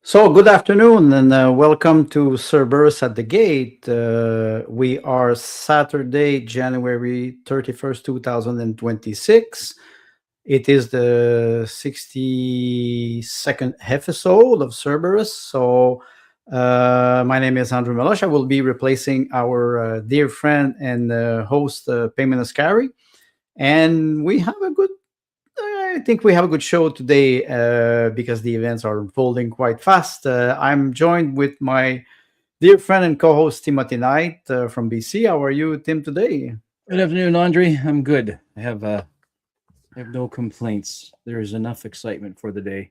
So, good afternoon and welcome to Cerberus at the Gate. We are Saturday, January 31st, 2026. It is the 62nd episode of Cerberus. So, my name is André Meloche. I will be replacing our dear friend and host, Peyman Askari. And I think we have a good show today because the events are unfolding quite fast. I'm joined with my dear friend and co-host Timothy Knight from BC. How are you, Tim, today? Good afternoon, Andre. I'm good. I have no complaints. There is enough excitement for the day.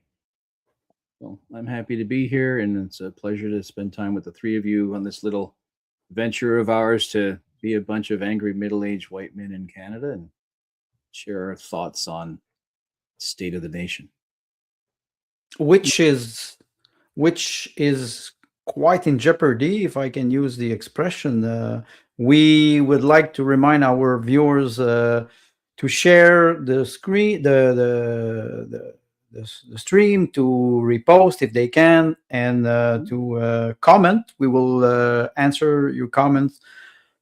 Well, I'm happy to be here, and it's a pleasure to spend time with the three of you on this little venture of ours to be a bunch of angry middle-aged white men in Canada and share our thoughts on state of the nation. Which is which is quite in jeopardy, if I can use the expression. We would like to remind our viewers to share the screen, the stream, to repost if they can, and to comment. We will answer your comments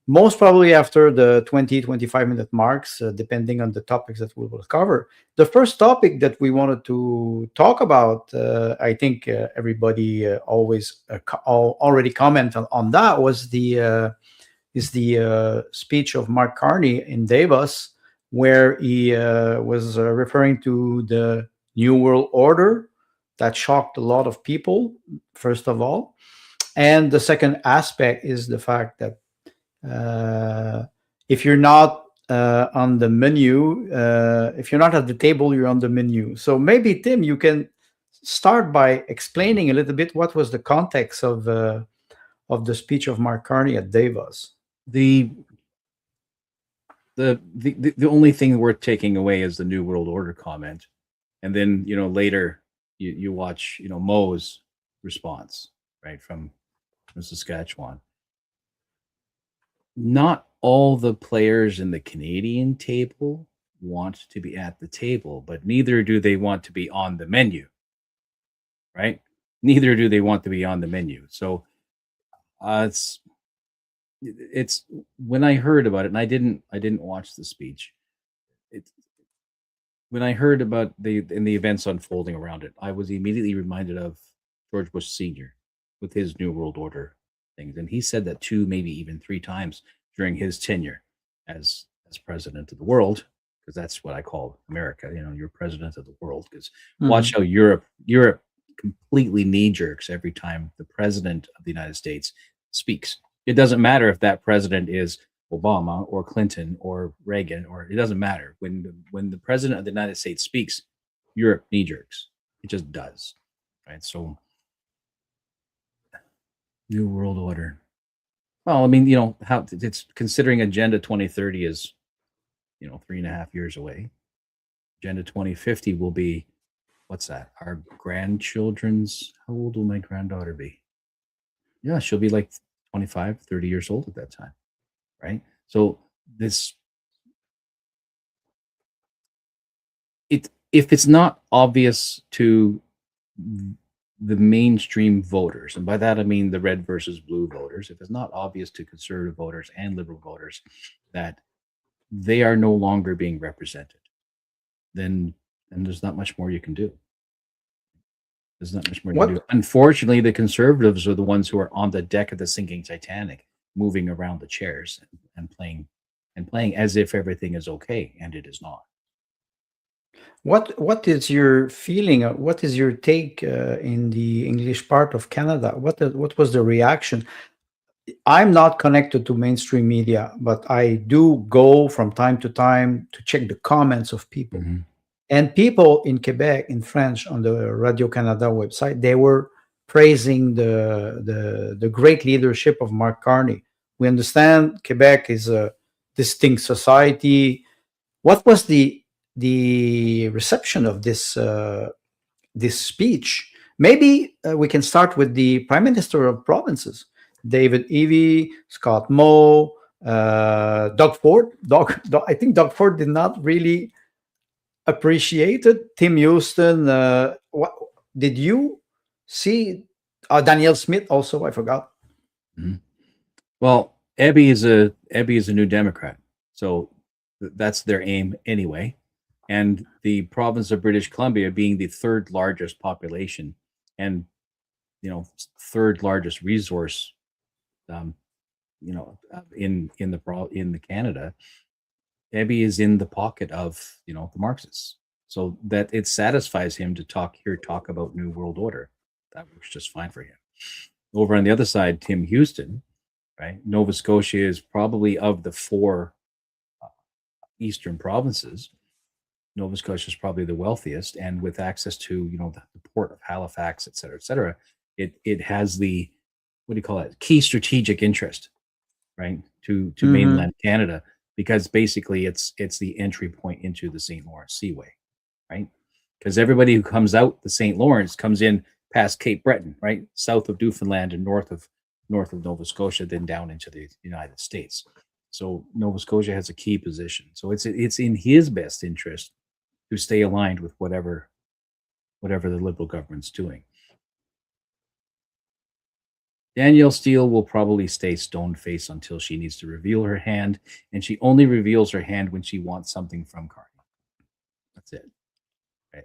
most probably after the 20-25 minute marks, depending on the topics that we will cover. The first topic that we wanted to talk about, I think everybody already commented on that, was the speech of Mark Carney in Davos, where he was referring to the New World Order that shocked a lot of people, first of all. And the second aspect is the fact that if you're not on the menu, if you're not at the table, you're on the menu. So maybe, Tim, you can start by explaining a little bit what was the context of the speech of Mark Carney at Davos. The the only thing worth taking away is the New World Order comment, and then later you watch Mo's response, right, from Saskatchewan. Not all the players in the Canadian table want to be at the table, but neither do they want to be on the menu, right? Neither do they want to be on the menu. So it's when I heard about it, and I didn't watch the speech. When I heard about the events unfolding around it, I was immediately reminded of George Bush Sr. with his New World Order things, and he said that 2, maybe even 3 times during his tenure as president of the world, because that's what I call America. You're president of the world. Because watch how Europe completely knee jerks every time the president of the United States speaks. It doesn't matter if that president is Obama or Clinton or Reagan, or it doesn't matter. When the president of the United States speaks, Europe knee jerks. It just does, right? So, New World Order. Well, I mean, how it's considering Agenda 2030 is, 3.5 years away. Agenda 2050 will be, what's that? Our grandchildren's, how old will my granddaughter be? Yeah, she'll be like 25, 30 years old at that time, right? So if it's not obvious to the mainstream voters, and by that I mean the red versus blue voters, if it's not obvious to conservative voters and liberal voters that they are no longer being represented, then there's not much more you can do. There's not much more you can do. Unfortunately, the conservatives are the ones who are on the deck of the sinking Titanic, moving around the chairs and playing as if everything is okay, and it is not. What is your feeling? What is your take in the English part of Canada? What was the reaction? I'm not connected to mainstream media, but I do go from time to time to check the comments of people. And people in Quebec, in French, on the Radio Canada website, they were praising the great leadership of Mark Carney. We understand Quebec is a distinct society. What was the reception of this speech? Maybe we can start with the Prime Minister of Provinces, David Eby, Scott Moe, Doug Ford. I think Doug Ford did not really appreciate it. Tim Houston, what did you See, Danielle Smith also, I forgot. Mhm. Well, Ebby is a New Democrat, so that's their aim anyway. And the province of British Columbia being the third largest population and third largest resource, um, in the Canada, Ebby is in the pocket of the Marxists, so that it satisfies him to talk about New World Order. That works just fine for him. Over on the other side, Tim Houston, right? Nova Scotia is probably of the four eastern provinces. Nova Scotia is probably the wealthiest, and with access to the port of Halifax, et cetera, it has the, what do you call it, key strategic interest, right, to Hmm. mainland Canada, because basically it's the entry point into the St. Lawrence Seaway, right? Because everybody who comes out the St. Lawrence comes in past Cape Breton, right, south of Newfoundland and north of Nova Scotia, then down into the United States. So Nova Scotia has a key position. So it's in his best interest to stay aligned with whatever the Liberal government's doing. Danielle Steele will probably stay stone faced until she needs to reveal her hand, and she only reveals her hand when she wants something from Carney. That's it.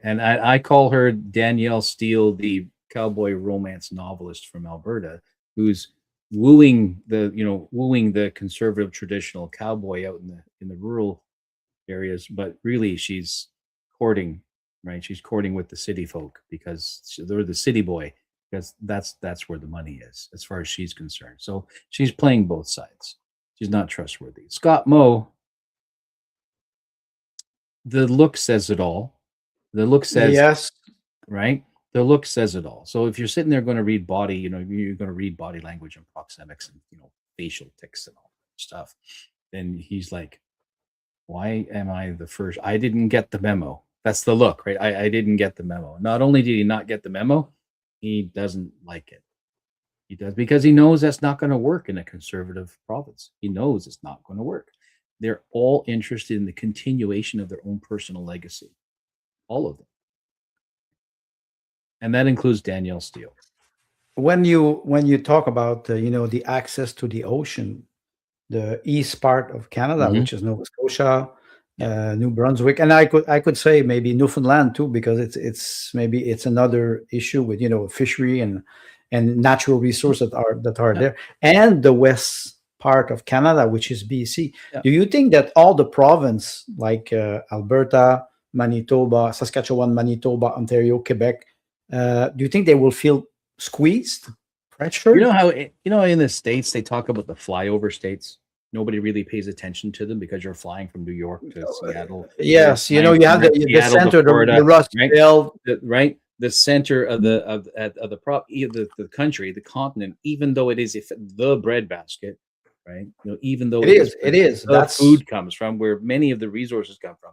And I call her Danielle Steele, the cowboy romance novelist from Alberta, who's wooing the conservative traditional cowboy out in the rural areas, but really she's courting, right? She's courting with the city folk because they're the city boy, because that's where the money is as far as she's concerned. So she's playing both sides. She's not trustworthy. Scott Moe, the look says it all. The look says, Yes. right? The look says it all. So if you're sitting there going to read body, you're going to read body language and proxemics and facial tics and all that stuff, then he's like, why am I the first? I didn't get the memo. That's the look, right? I didn't get the memo. Not only did he not get the memo, he doesn't like it. He does, because he knows that's not going to work in a conservative province. He knows it's not going to work. They're all interested in the continuation of their own personal legacy, all of them, and that includes Danielle Steele. When you talk about the access to the ocean, the east part of Canada, Mm-hmm. which is Nova Scotia, Yeah. New Brunswick, and I could say maybe Newfoundland too, because it's another issue with fishery and natural resources that are Yeah. there, and the west part of Canada, which is BC. Yeah. Do you think that all the province like Alberta, Manitoba, Saskatchewan, Manitoba, Ontario, Quebec, do you think they will feel squeezed, You know pressured? how in the States they talk about the flyover states. Nobody really pays attention to them because you're flying from New York to Seattle, or you're Yes, flying you from have the Seattle to center, the Florida, Rust right? Belt. Right, the center of the country, the continent, even though it is the breadbasket, right? Even though It it is is. where It is. the That's food comes from, where many of the resources come from,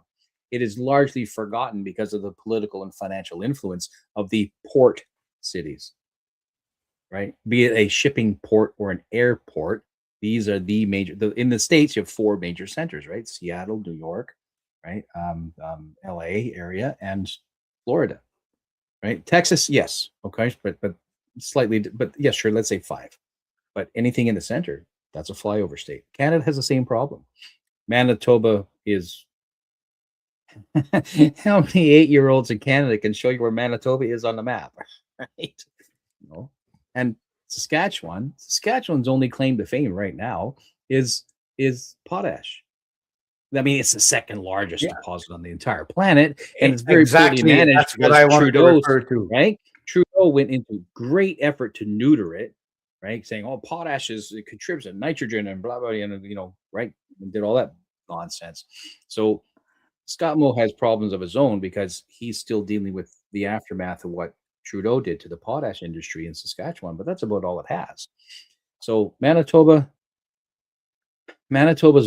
it is largely forgotten because of the political and financial influence of the port cities, right? Be it a shipping port or an airport. These are the major. In the States, you have four major centers, right? Seattle, New York, right? LA area, and Florida, right? Texas, yes, okay, but slightly, but yes, sure. Let's say five. But anything in the center, that's a flyover state. Canada has the same problem. Manitoba is. How many 8-year-olds in Canada can show you where Manitoba is on the map, right? And Saskatchewan's only claim to fame right now is potash. I mean, it's the second largest yeah, deposit on the entire planet, and it's very poorly exactly. managed That's what because I wanted to refer to. Trudeau went into great effort to neuter it, right? Saying, "Oh, potash it contributes to nitrogen and blah blah," and right, and did all that nonsense. So Scott Moe has problems of his own because he's still dealing with the aftermath of what Trudeau did to the potash industry in Saskatchewan, but that's about all it has. So Manitoba's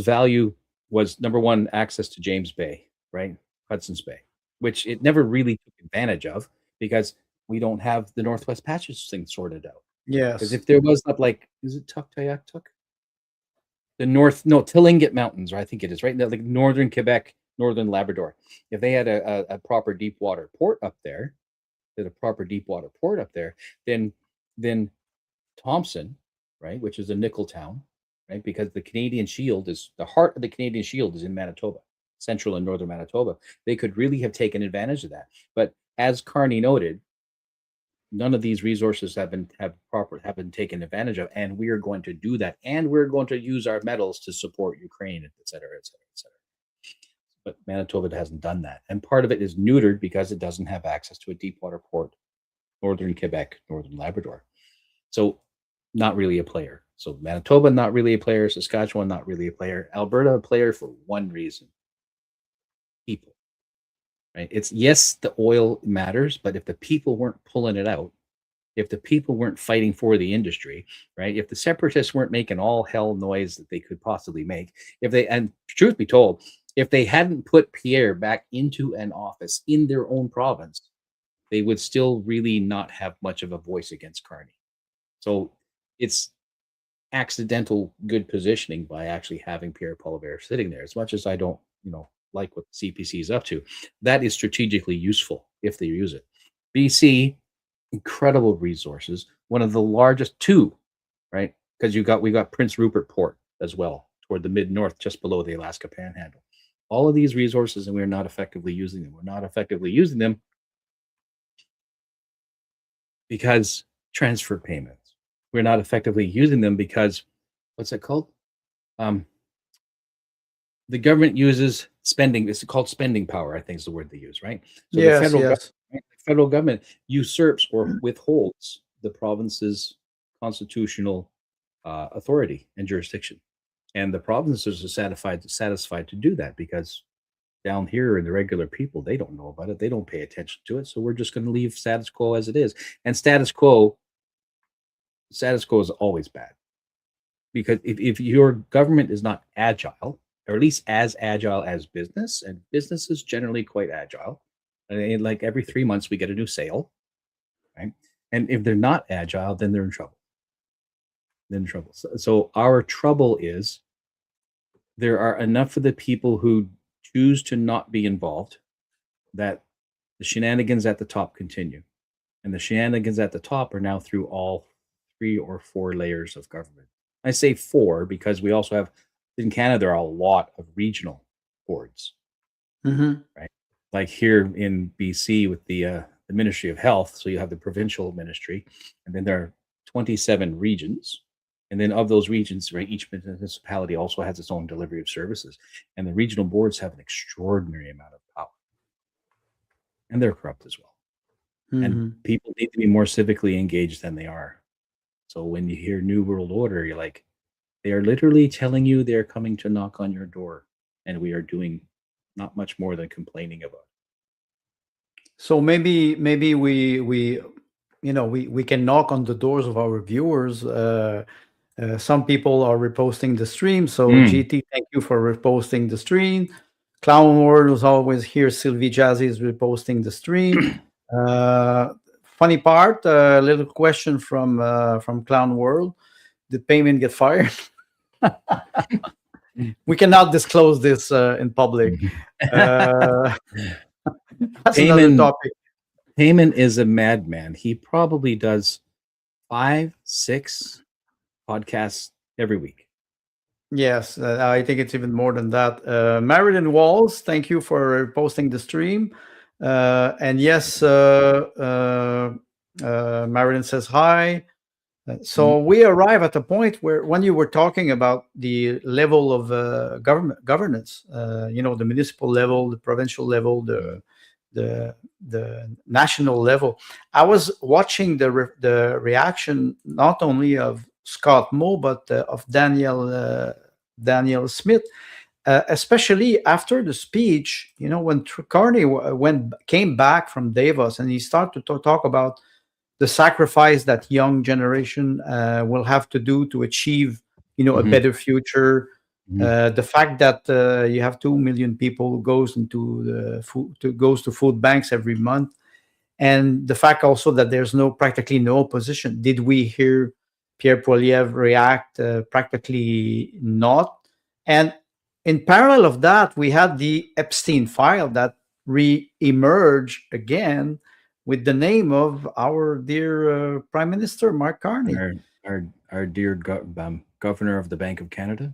value was number one, access to James Bay, right? Hudson's Bay, which it never really took advantage of because we don't have the Northwest Passage thing sorted out. Because Yes, if there was up is it Tuktoyaktuk? The north, no, Tlingit Mountains, or I think it is, right? Like northern Quebec, northern Labrador. If they had a proper deep water port up there, did a proper deep water port up there, then Thompson, right, which is a nickel town, right, because the Canadian Shield is the heart of the Canadian Shield is in Manitoba, central and northern Manitoba. They could really have taken advantage of that. But as Carney noted, none of these resources have been taken advantage of, and we are going to do that, and we're going to use our metals to support Ukraine, et cetera, et cetera, et cetera. But Manitoba hasn't done that, and part of it is neutered because it doesn't have access to a deep water port, northern Quebec, northern Labrador. So not really a player. So Manitoba, not really a player. Saskatchewan, not really a player. Alberta, a player for one reason: people. Right? It's yes, the oil matters, but if the people weren't pulling it out, if the people weren't fighting for the industry, right? If the separatists weren't making all hell noise that they could possibly make, and truth be told, if they hadn't put Pierre back into an office in their own province, they would still really not have much of a voice against Carney. So it's accidental good positioning by actually having Pierre Poilievre sitting there. As much as I don't, like what the CPC is up to, that is strategically useful if they use it. BC, incredible resources, one of the largest, two, right? Because we got Prince Rupert Port as well, toward the mid-north, just below the Alaska Panhandle. All of these resources, and we're not effectively using them. We're not effectively using them because transfer payments. We're not effectively using them because, what's it called? The government uses spending. It's called spending power, I think is the word they use, right? So Yes, the federal government usurps or withholds the province's constitutional authority and jurisdiction. And the provinces are satisfied to do that because down here in the regular people, they don't know about it. They don't pay attention to it. So we're just going to leave status quo as it is. And status quo is always bad. Because if your government is not agile, or at least as agile as business, and business is generally quite agile, and like every 3 months we get a new sale, right? And if they're not agile, then they're in trouble. So our trouble is there are enough of the people who choose to not be involved that the shenanigans at the top continue. And the shenanigans at the top are now through all 3 or 4 layers of government. I say 4 because we also have, in Canada, there are a lot of regional boards, right? Like here in BC with the Ministry of Health. So you have the provincial ministry, and then there are 27 regions. And then of those regions, right, each municipality also has its own delivery of services. And the regional boards have an extraordinary amount of power. And they're corrupt as well. And people need to be more civically engaged than they are. So when you hear New World Order, you're like, they are literally telling you they're coming to knock on your door. And we are doing not much more than complaining about it. So maybe we can knock on the doors of our viewers. Some people are reposting the stream. So GT, thank you for reposting the stream. Clown World was always here. Sylvie Jazzy is reposting the stream. Funny part, a little question from Clown World. Did Peyman get fired? We cannot disclose this in public. That's another topic. Peyman is a madman. He probably does 5-6 podcasts every week. Yes, I think it's even more than that. Marilyn Walls, thank you for posting the stream. And yes, Marilyn says hi. So we arrive at a point where, when you were talking about the level of governance, the municipal level, the provincial level, the national level, I was watching the reaction not only of Scott Moe but of Daniel Smith, especially after the speech. When Carney came back from Davos and he started to talk about the sacrifice that young generation will have to do to achieve, a better future. The fact that you have 2 million people who goes to food banks every month, and the fact also that there's practically no opposition. Did we hear Pierre Poilievre react? Practically not. And in parallel of that, we had the Epstein file that re-emerged again, with the name of our dear Prime Minister Mark Carney. Our dear governor of the Bank of Canada.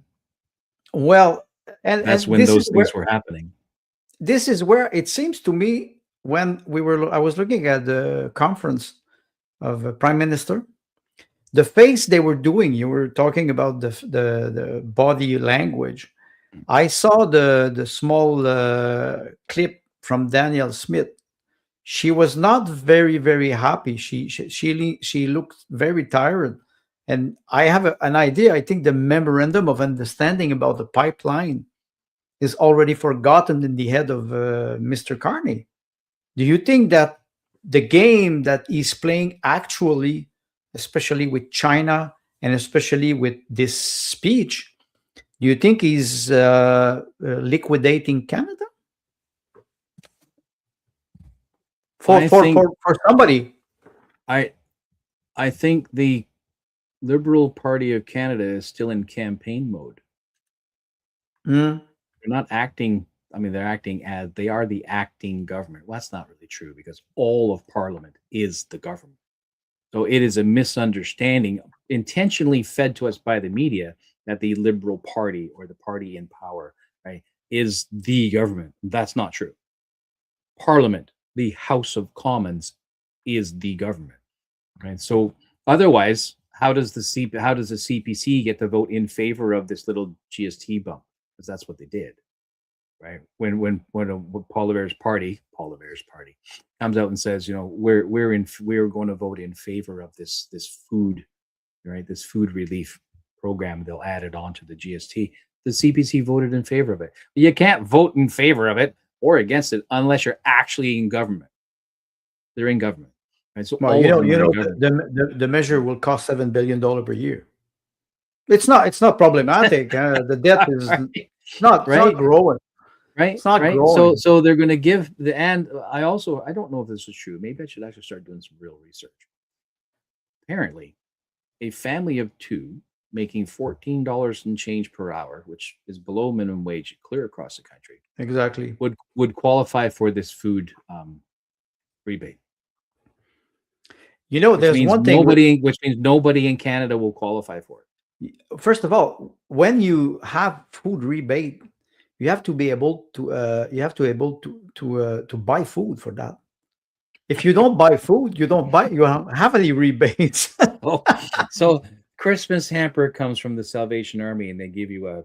Well, That's and when those things were happening. this is where it seems to me when I was looking at the conference of Prime Minister, the face they were doing. You were talking about the body language. I saw the small clip from Danielle Smith. She was not very happy. She looked very tired, and I have an idea. I think the memorandum of understanding about the pipeline is already forgotten in the head of Mr. Carney. Do you think that the game that he's playing actually, especially with China and especially with this speech, do you think he's liquidating Canada I think for somebody? I think the Liberal Party of Canada is still in campaign mode. Mm. They're not acting. I mean, they're acting as they are the acting government. Well, that's not really true because all of Parliament is the government. So it is a misunderstanding intentionally fed to us by the media that the Liberal Party or the party in power, right, is the government. That's not true. Parliament, the House of Commons, is the government. Right. So otherwise, how does the CPC get to vote in favor of this little GST bump? Because that's what they did. Right. When Paul Lever's party comes out and says, we're going to vote in favor of this food, right, this food relief program, they'll add it on to the GST. The CPC voted in favor of it. You can't vote in favor of it or against it unless you're actually in government. They're in government. Right? So Well, the measure will cost $7 billion per year. It's not problematic. The debt is not growing. Right. It's not right. growing. So they're going to give I don't know if this is true. Maybe I should actually start doing some real research. Apparently, a family of two making $14 and change per hour, which is below minimum wage clear across the country, exactly would qualify for this food rebate. There's one thing which means nobody in Canada will qualify for it. First of all, when you have food rebate, you have to be able to buy food for that. If you don't buy food, you don't have any rebates. So Christmas hamper comes from the Salvation Army, and they give you a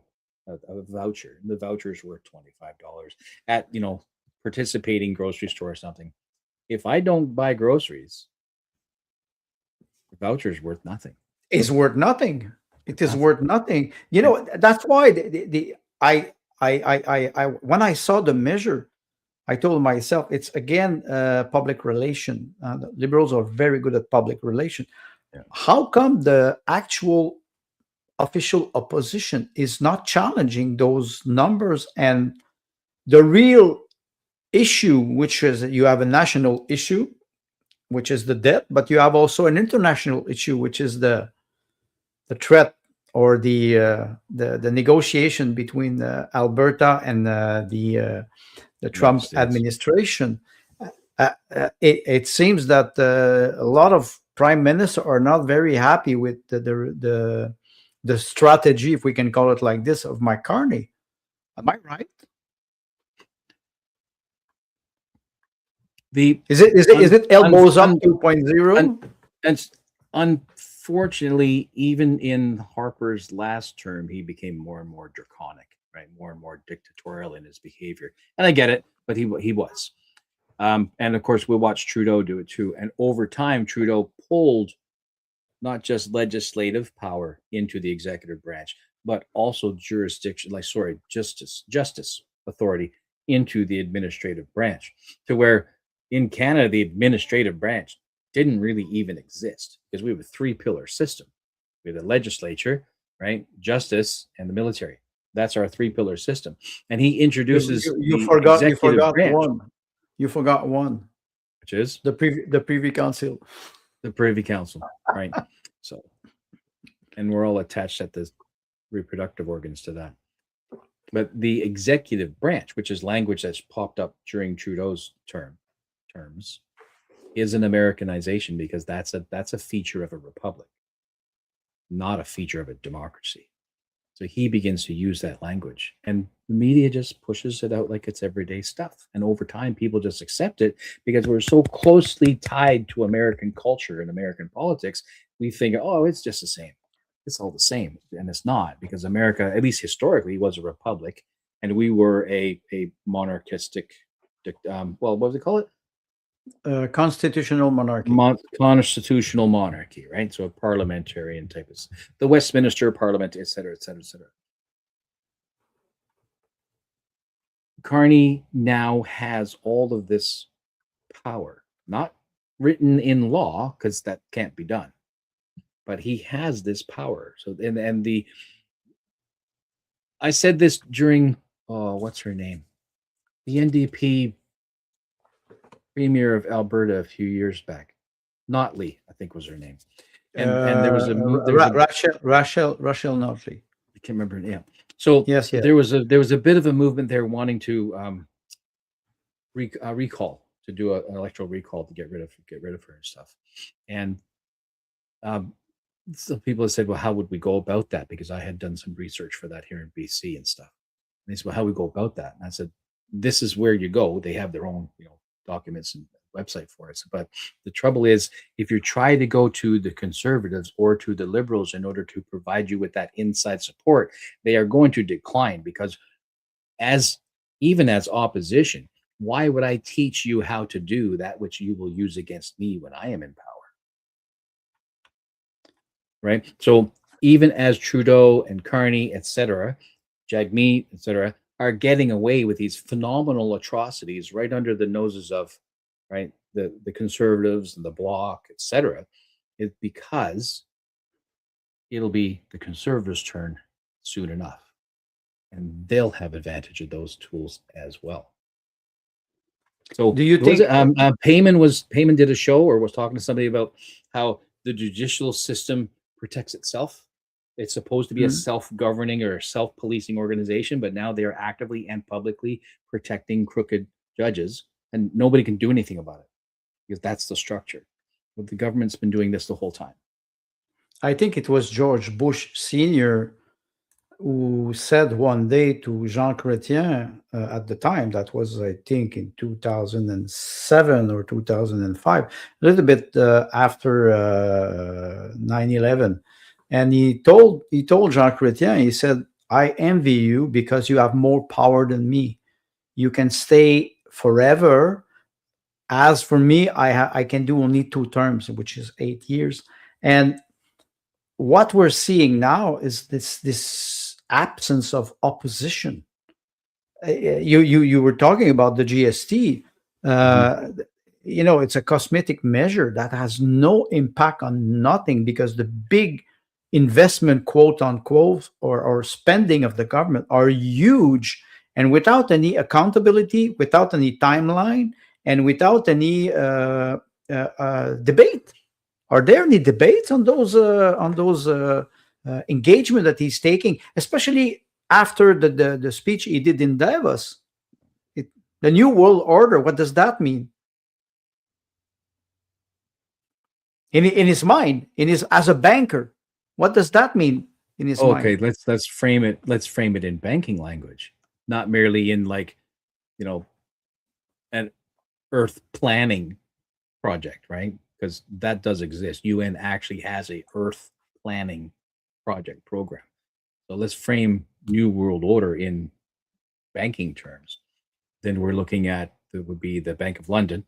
voucher. The voucher is worth $25 at participating grocery store or something. If I don't buy groceries, the voucher is worth nothing. It's worth nothing. It is worth nothing. That's why I when I saw the measure, I told myself it's again public relation. The Liberals are very good at public relation. Yeah. How come the actual official opposition is not challenging those numbers and the real issue, which is you have a national issue, which is the debt, but you have also an international issue, which is the threat or the negotiation between Alberta and the Trump administration. It seems that a lot of prime ministers are not very happy with the strategy, if we can call it like this, of Mike Carney. Am I right? Is it elbows up 2.0? And unfortunately, even in Harper's last term, he became more and more draconic, right? More and more dictatorial in his behavior. And I get it, but he was. And of course, we watched Trudeau do it too. And over time, Trudeau pulled not just legislative power into the executive branch, but also justice authority into the administrative branch, to where in Canada, the administrative branch didn't really even exist because we have a three-pillar system. We have the legislature, right, justice, and the military. That's our three-pillar system. And he introduces you forgot one. You forgot one, which is the Privy Council. The Privy Council, right? So, and we're all attached at the reproductive organs to that. But the executive branch, which is language that's popped up during Trudeau's terms, is an Americanization, because that's a feature of a republic, not a feature of a democracy. So he begins to use that language, and the media just pushes it out like it's everyday stuff. And over time, people just accept it because we're so closely tied to American culture and American politics. We think, oh, it's just the same. It's all the same. And it's not, because America, at least historically, was a republic, and we were a monarchistic, well, what do they call it? Constitutional monarchy. Constitutional monarchy, right? So a parliamentarian type of the Westminster Parliament, et cetera, et cetera, et cetera. Carney now has all of this power, not written in law, because that can't be done, but he has this power. So and the I said this during, oh, what's her name? The NDP premier of Alberta a few years back. Notley, I think was her name. And there was a Rachel Notley. I can't remember her name. So yes. there was a bit of a movement there wanting to recall, to do an electoral recall to get rid of her and stuff. And some people have said, well, how would we go about that? Because I had done some research for that here in BC and stuff. And they said, well, how would we go about that? And I said, this is where you go. They have their own, documents and website for it. But the trouble is, if you try to go to the Conservatives or to the Liberals in order to provide you with that inside support, they are going to decline, because even as opposition, why would I teach you how to do that which you will use against me when I am in power? Right? So even as Trudeau and Carney, etc., Jagmeet, etc., are getting away with these phenomenal atrocities right under the noses of, right, the Conservatives and the Bloc, etc., it's because it'll be the Conservatives' turn soon enough, and they'll have advantage of those tools as well. So do you think Peyman did a show or was talking to somebody about how the judicial system protects itself? It's supposed to be a self-governing or self-policing organization, but now they are actively and publicly protecting crooked judges, and nobody can do anything about it because that's the structure. But the government's been doing this the whole time. I think it was George Bush Sr. who said one day to Jean Chrétien at the time, that was, I think, in 2007 or 2005, a little bit after 9/11. And he told Jean Chrétien, he said, I envy you because you have more power than me. You can stay forever. As for me, I can do only 2 terms, which is 8 years. And what we're seeing now is this absence of opposition. You were talking about the GST. It's a cosmetic measure that has no impact on nothing, because the big investment, quote unquote, or spending of the government are huge, and without any accountability, without any timeline, and without any debate. Are there any debates on those engagement that he's taking, especially after the speech he did in Davos? The New World Order, what does that mean? In his mind, as a banker, what does that mean in his mind? Okay, let's frame it. Let's frame it in banking language, not merely in an Earth planning project, right? Because that does exist. UN actually has a Earth planning project program. So let's frame New World Order in banking terms. Then we're looking at, it would be the Bank of London,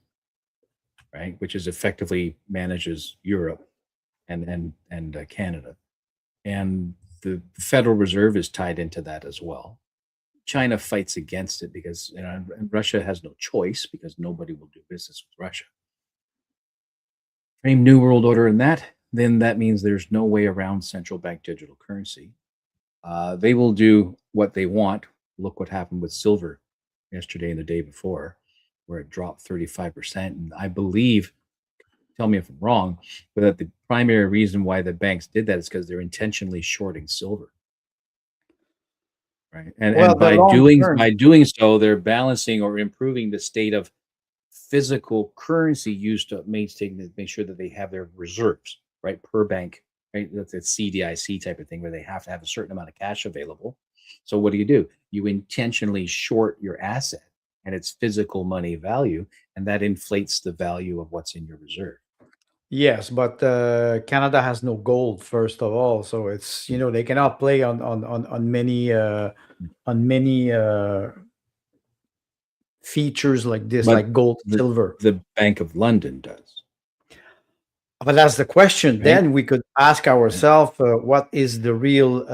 right, which is effectively manages Europe and Canada, and the Federal Reserve is tied into that as well. China fights against it because Russia has no choice, because nobody will do business with Russia. Frame New World Order in that, then that means there's no way around central bank digital currency. They will do what they want. Look what happened with silver yesterday and the day before, where it dropped 35%. And I believe, tell me if I'm wrong, but that the primary reason why the banks did that is because they're intentionally shorting silver. Right. And by doing so, they're balancing or improving the state of physical currency used to make sure that they have their reserves, right, per bank, right? That's a CDIC type of thing where they have to have a certain amount of cash available. So what do? You intentionally short your asset and its physical money value, and that inflates the value of what's in your reserve. Yes, but Canada has no gold, first of all, so it's, they cannot play on many features like this, But like gold, the silver. the Bank of London does, But that's the question. right? Then we could ask Right. ourselves, what is the real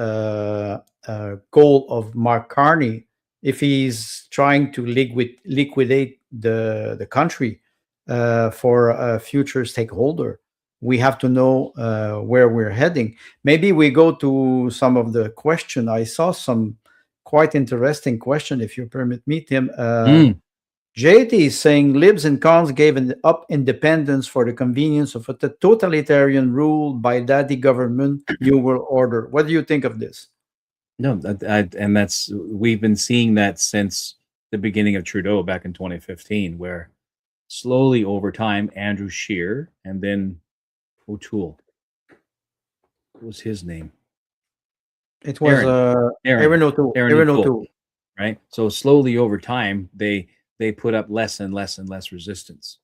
goal of Mark Carney if he's trying to liquidate the country for a future stakeholder? We have to know where we're heading. Maybe we go to some of the question. I saw some quite interesting question, if you permit me, Tim. Mm. JT is saying libs and cons gave up independence for the convenience of a totalitarian rule by daddy government, New World Order. What do you think of this? No, and that's we've been seeing that since the beginning of Trudeau back in 2015, where slowly over time, Andrew Scheer and then O'Toole, what was his name? It was Aaron, Aaron O'Toole. Aaron Aaron O'Toole, O'Toole. right? So slowly over time, they put up less and less and less resistance,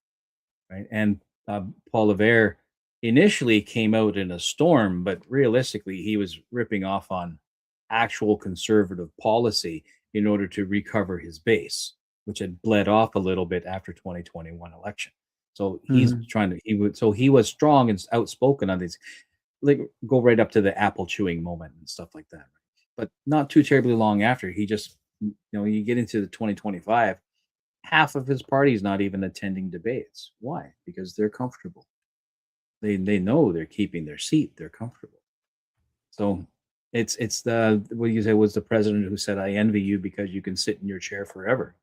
right? And Paul Revere initially came out in a storm, but realistically, he was ripping off on actual conservative policy in order to recover his base, which had bled off a little bit after 2021 election. So he's Mhm. he was strong and outspoken on these, like go right up to the apple chewing moment and stuff like that. But not too terribly long after, he just, you get into the 2025, half of his party is not even attending debates. Why? Because they're comfortable. They know they're keeping their seat. They're comfortable. So it's the what you say was the president who said, "I envy you because you can sit in your chair forever."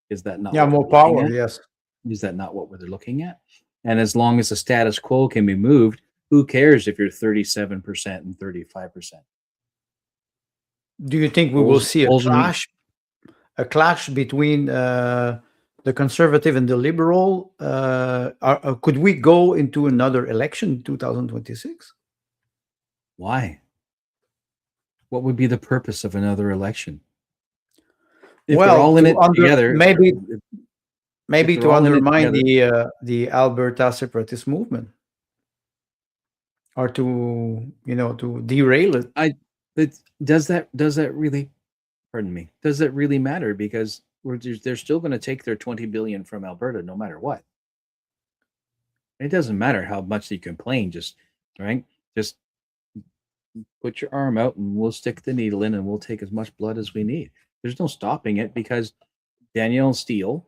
Is that not Yeah, what more we're looking power. at? Yes. Is that not what we're looking at? And as long as the status quo can be moved, who cares if you're 37% and 35%? Do you think we will Polls, see polls are, a clash between the conservative and the liberal? Could we go into another election in 2026? why? What would be the purpose of another election? If they're Well, all in to it under together, if maybe they're to all in it undermine together, the Alberta separatist movement, or to derail it. I it, does that really, pardon me, does that really matter? Because they're still going to take their 20 billion from Alberta no matter what. It doesn't matter how much you complain. Just right, just put your arm out and we'll stick the needle in and we'll take as much blood as we need. There's no stopping it because Danielle Steele,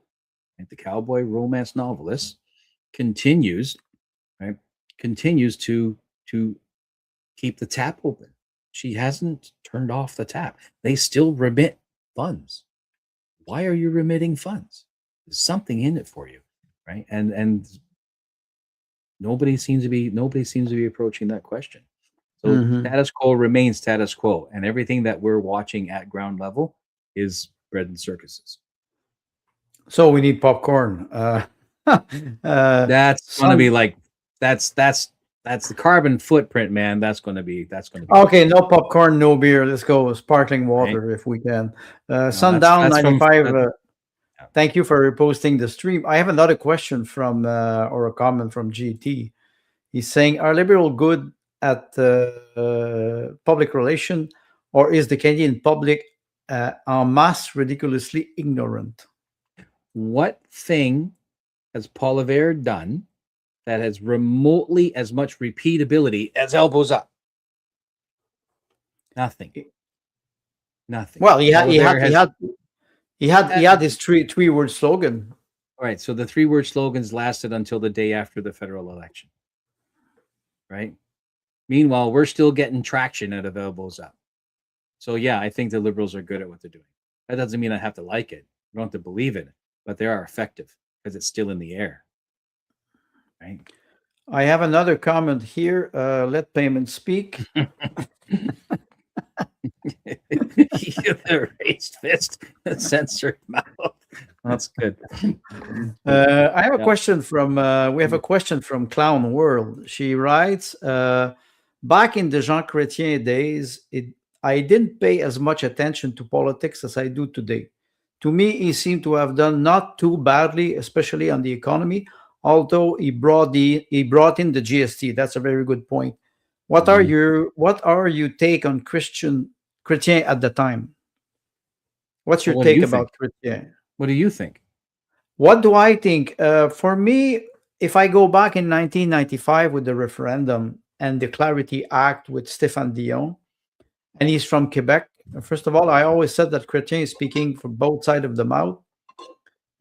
right, the cowboy romance novelist, continues right continues to keep the tap open. She hasn't turned off the tap. They still remit funds. Why are you remitting funds? There's something in it for you, right? And nobody seems to be approaching that question. So Mhm. status quo remains status quo, and everything that we're watching at ground level is bread and circuses. So we need popcorn. That's going to be Some like that's the carbon footprint, man. That's going to be Okay, no popcorn, no beer. Let's go sparkling right. water if we can. No, that's Sundown that's from 95. that, yeah. Thank you for reposting the stream. I have another question from or a comment from GT. He's saying, "Are liberal good at public relation, or is the Canadian public en masse ridiculously ignorant?" What thing has Paul Revere done that has remotely as much repeatability as elbows up? Nothing. Nothing. Well, Paul Revere has he that. had his three-word slogan. All right. So the 3-word slogans lasted until the day after the federal election, right? Meanwhile, we're still getting traction out of elbows up. So yeah, I think the liberals are good at what they're doing. That doesn't mean I have to like it. I don't have to believe in it, but they are effective because it's still in the air, right? I have another comment here. Let Peyman speak. The raised fist, censored mouth. That's good. I have a Yeah. question from. We have a question from Clown World. She writes, "Back in the Jean Chrétien days, I didn't pay as much attention to politics as I do today. To me, he seemed to have done not too badly, especially on the economy. Although he brought in the GST. That's a very good point. What are your take on Chrétien at the time? What's Well, your what do take you think? about Chrétien? What do you think? What do I think? For me, if I go back in 1995 with the referendum and the Clarity Act with Stéphane Dion, and he's from Quebec. First of all, I always said that Chrétien is speaking for both sides of the mouth.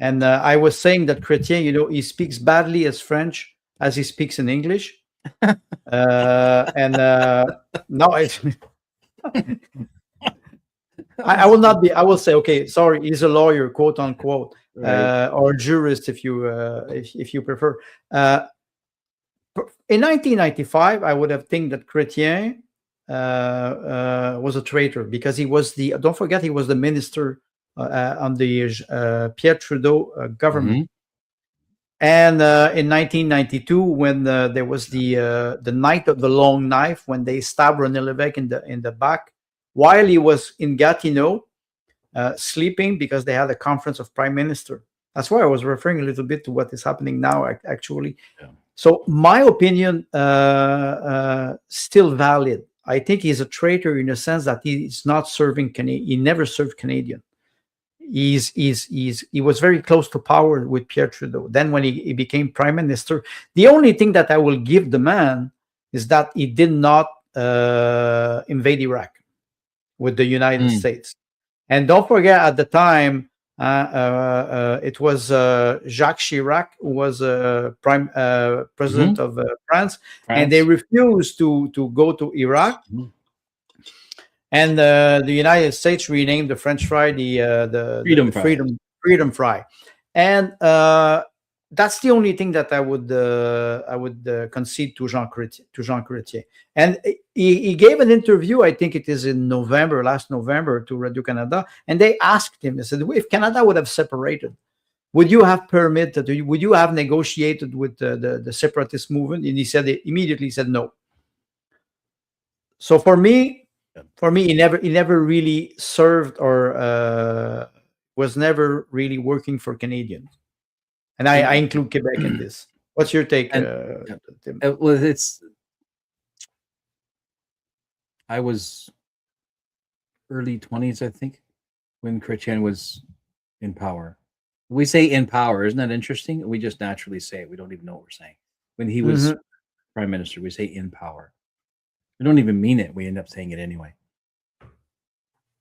And I was saying that Chrétien, he speaks badly as French as he speaks in English. And no, I will not be. I will say, okay, sorry, he's a lawyer, quote unquote, Right. or jurist, if you prefer. In 1995, I would have think that Chrétien was a traitor because he was the. Don't forget, he was the minister on the Pierre Trudeau government. And in 1992, when there was the night of the long knife, when they stabbed René Lévesque in the back, while he was in Gatineau, sleeping because they had a conference of prime minister. That's why I was referring a little bit to what is happening now, actually. Yeah. So my opinion still valid. I think he's a traitor in the sense that he's not serving Canadian. He never served Canadian. He was very close to power with Pierre Trudeau. Then when he became prime minister, the only thing that I will give the man is that he did not invade Iraq with the United States. And don't forget, at the time, it was Jacques Chirac who was prime president of France, and they refused to go to Iraq. And the United States renamed the French fry the Freedom Fry, and that's the only thing that I would concede to Jean Chrétien. And he gave an interview, I think it is in last November, to Radio Canada, and they asked him, they said, if Canada would have separated, would you have permitted, would you have negotiated with the separatist movement? And he immediately said no. So for me, he never really served or was never really working for Canadians. And I include Quebec in this. What's your take, Tim? Well, I was early 20s, I think, when Chrétien was in power. We say in power, isn't that interesting? We just naturally say it. We don't even know what we're saying. When he was prime minister, we say in power. We don't even mean it. We end up saying it anyway.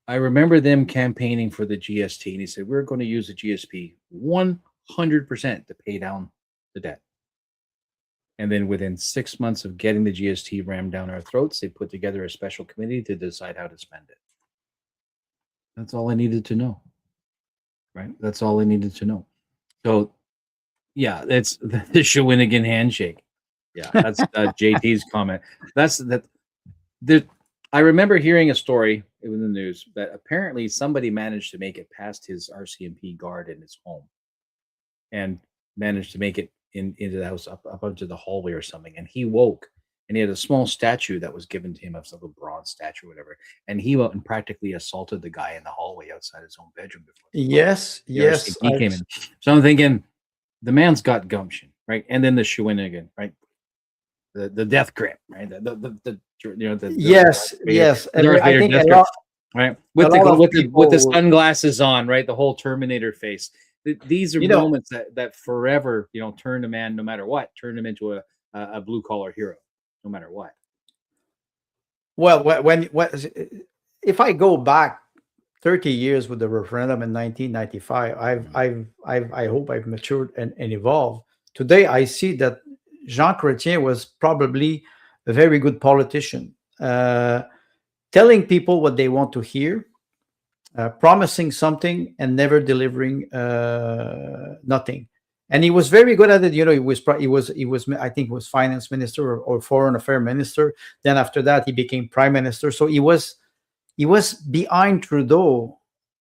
I remember them campaigning for the GST, and he said, we're going to use the GSP 100% to pay down the debt. And then within 6 months of getting the GST rammed down our throats, they put together a special committee to decide how to spend it. That's all I needed to know. Right? That's all I needed to know. So, yeah, it's the Shawinigan handshake. Yeah, that's JT's comment. I remember hearing a story in the news that apparently somebody managed to make it past his RCMP guard in his home and managed to make it into the house up onto the hallway or something. And he woke, and he had a small statue that was given to him of some bronze statue or whatever. And he went and practically assaulted the guy in the hallway outside his own bedroom before. Yes. He came in. So I'm thinking, the man's got gumption, right? And then the Shawinigan, right? The death grip, right? Yes. I think a lot, right? With the sunglasses on, right? The whole Terminator face. These are moments that forever, turn a man, no matter what, turn him into a blue collar hero, no matter what. Well, if I go back 30 years with the referendum in 1995, I hope I've matured and evolved. Today, I see that Jean Chrétien was probably a very good politician, telling people what they want to hear, promising something and never delivering nothing. And he was very good at it. He was I think he was finance minister or foreign affairs minister. Then after that, he became prime minister. So he was behind Trudeau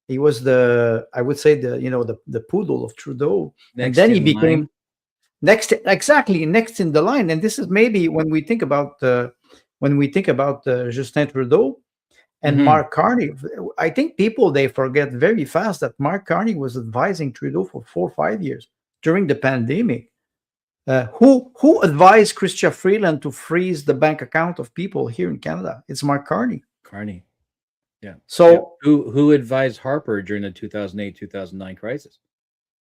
He was the, I would say, the poodle of Trudeau, and Next then he in became line. next in the line. And this is maybe when we think about Justin Trudeau and Mhm. Mark Carney. I think people, they forget very fast that Mark Carney was advising Trudeau for 4 or 5 years during the pandemic. Who advised Chrystia Freeland to freeze the bank account of people here in Canada? It's Mark Carney. Carney. Yeah. So Who advised Harper during the 2008-2009 crisis?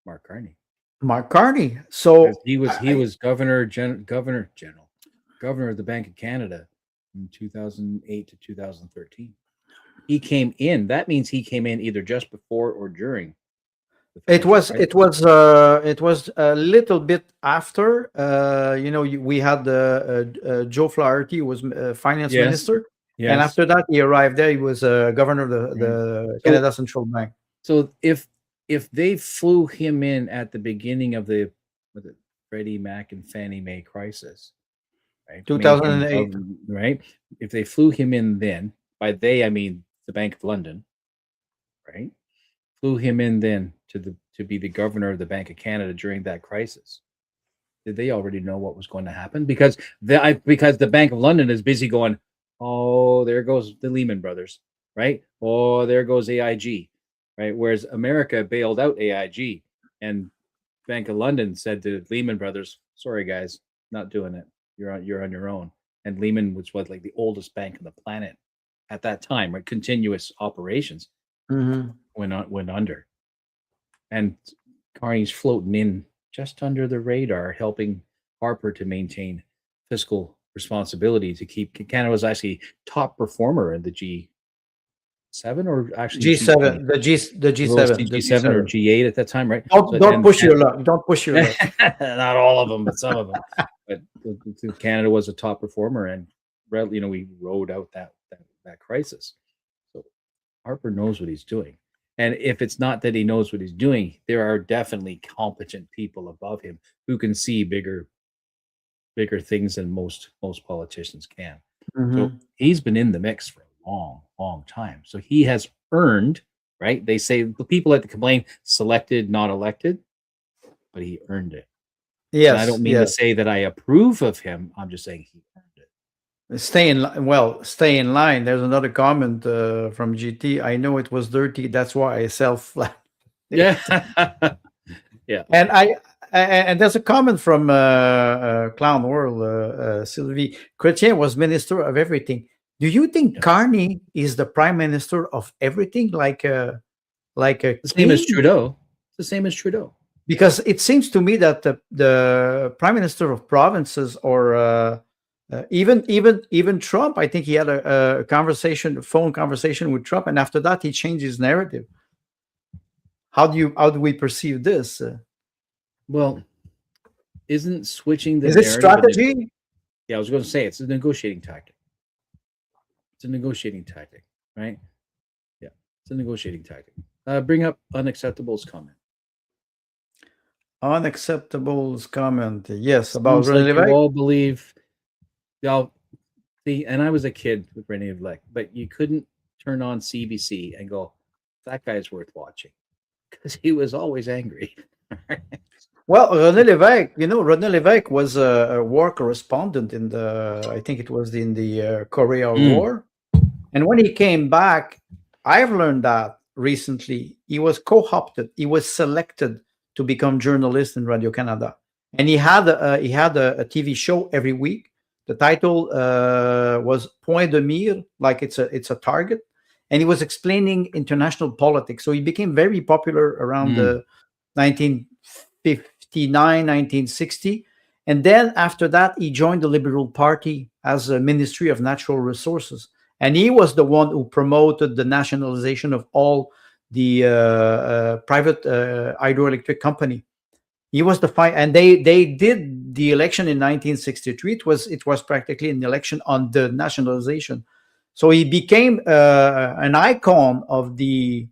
Mark Carney. Mark Carney. Because So he was governor of the Bank of Canada from 2008 to 2013. He came in. That means he came in either just before or during the it financial was crisis. it was a little bit after. We had Joe Flaherty was finance Yes. minister, and Yes. after that he arrived there. He was governor of the So- Canada Central Bank. So if they flew him in at the beginning of the Freddie Mac and Fannie Mae crisis, right? 2008. Right? If they flew him in then, by they I mean the Bank of London, right? Flew him in then to be the governor of the Bank of Canada during that crisis. Did they already know what was going to happen? Because the Bank of London is busy going, oh, there goes the Lehman Brothers, right? Oh, there goes AIG, right? Whereas America bailed out AIG, and Bank of London said to Lehman Brothers, "Sorry guys, not doing it. You're on your own." And Lehman, which was like the oldest bank on the planet at that time, right? Continuous operations, Mhm. went under, and Carney's floating in just under the radar, helping Harper to maintain fiscal responsibility to keep Canada was actually top performer in the G7 or actually G7, the G7, the G7 or G7. G8 at that time, right? Don't push your luck. Don't push your luck. Not all of them, but some of them. But Canada was a top performer, and we rode out that crisis. So Harper knows what he's doing. And if it's not that he knows what he's doing, there are definitely competent people above him who can see bigger things than most politicians can. So he's been in the mix for a long, long time. So he has earned, right? They say the people like to complain, selected, not elected, but he earned it. Yes. And I don't mean to say that I approve of him. I'm just saying he earned it. Stay in line. There's another comment from GT. I know it was dirty. That's why I sell flat. Yeah. Yeah. And there's a comment from Clown World, Sylvie. Chrétien was minister of everything. Do you think Carney is the prime minister of everything, like a the same as Trudeau? The same as Trudeau. Because it seems to me that the prime minister of provinces, or even Trump, I think he had a phone conversation with Trump, and after that he changed his narrative. How do we perceive this? Well, isn't switching the is it narrative strategy? Yeah, I was going to say it's a negotiating tactic. It's a negotiating tactic, right? Yeah, it's a negotiating tactic. Bring up Unacceptable's comment. Unacceptable's comment, yes, about Sounds like René you Lévesque. all believe. Y'all see, and I was a kid with René Lévesque, but you couldn't turn on CBC and go, "That guy's worth watching," because he was always angry. Well, René Lévesque, René Lévesque was a war correspondent in I think it was in the Korea War. And when he came back, I've learned that recently, he was co-opted. He was selected to become journalist in Radio Canada. And he had a TV show every week. The title was Point de Mire, like it's a target. And he was explaining international politics. So he became very popular around the 1959, 1960. And then after that, he joined the Liberal Party as a Ministry of Natural Resources. And he was the one who promoted the nationalization of all the private hydroelectric company. He was and they did the election in 1963. It was practically an election on the nationalization. So he became an icon of the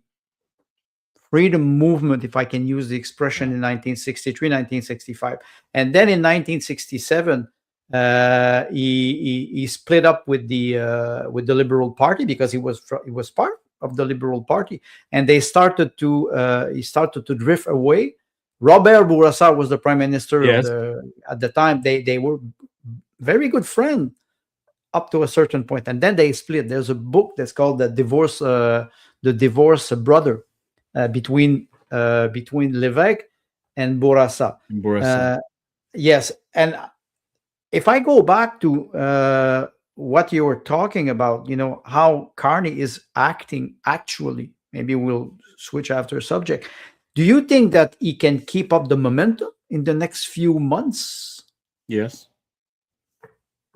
freedom movement, if I can use the expression, in 1963, 1965. And then in 1967, he split up with the Liberal Party because he was of the Liberal Party, and he started to drift away. Robert Bourassa was the prime minister of Yes. at the time. They were very good friends up to a certain point, and then they split. There's a book that's called the divorce brother, between Lévesque and Bourassa. Bourassa. Yes, and if I go back to what you were talking about, how Carney is acting actually, maybe we'll switch after subject. Do you think that he can keep up the momentum in the next few months? Yes.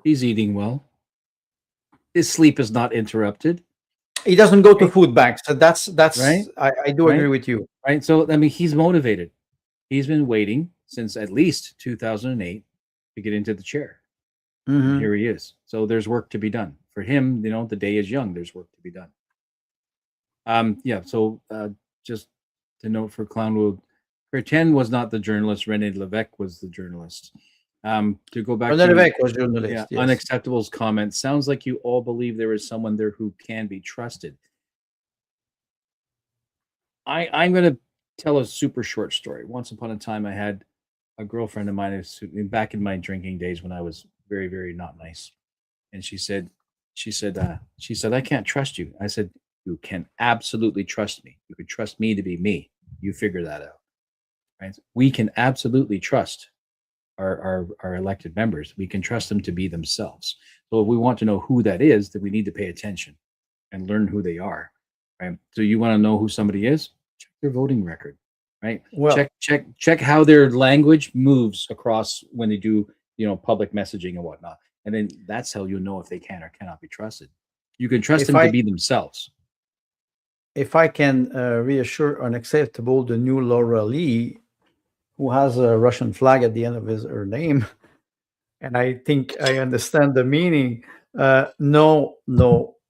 He's eating well. His sleep is not interrupted. He doesn't go to food banks. So that's Right. I do agree with you. Right. So, I mean, he's motivated. He's been waiting since at least 2008 to get into the chair. And here he is. So there's work to be done for him. The day is young. There's work to be done. Yeah. So just to note for Clownwood, Chrétien was not the journalist. René Lévesque was the journalist. To go back René to Lévesque was journalist. yeah, Yes. Unacceptable's comment, sounds like you all believe there is someone there who can be trusted. I'm going to tell a super short story. Once upon a time, I had a girlfriend of mine back in my drinking days when I was very, very not nice. And she said, I can't trust you. I said, you can absolutely trust me. You can trust me to be me. You figure that out. Right? We can absolutely trust our elected members. We can trust them to be themselves. So if we want to know who that is, then we need to pay attention and learn who they are. Right. So you want to know who somebody is? Check their voting record. Right. Well, check how their language moves across when they do, public messaging and whatnot. And then that's how you know if they can or cannot be trusted. You can trust them to be themselves. If I can reassure Unacceptable, the new Laura Lee, who has a Russian flag at the end of her name, and I think I understand the meaning. No,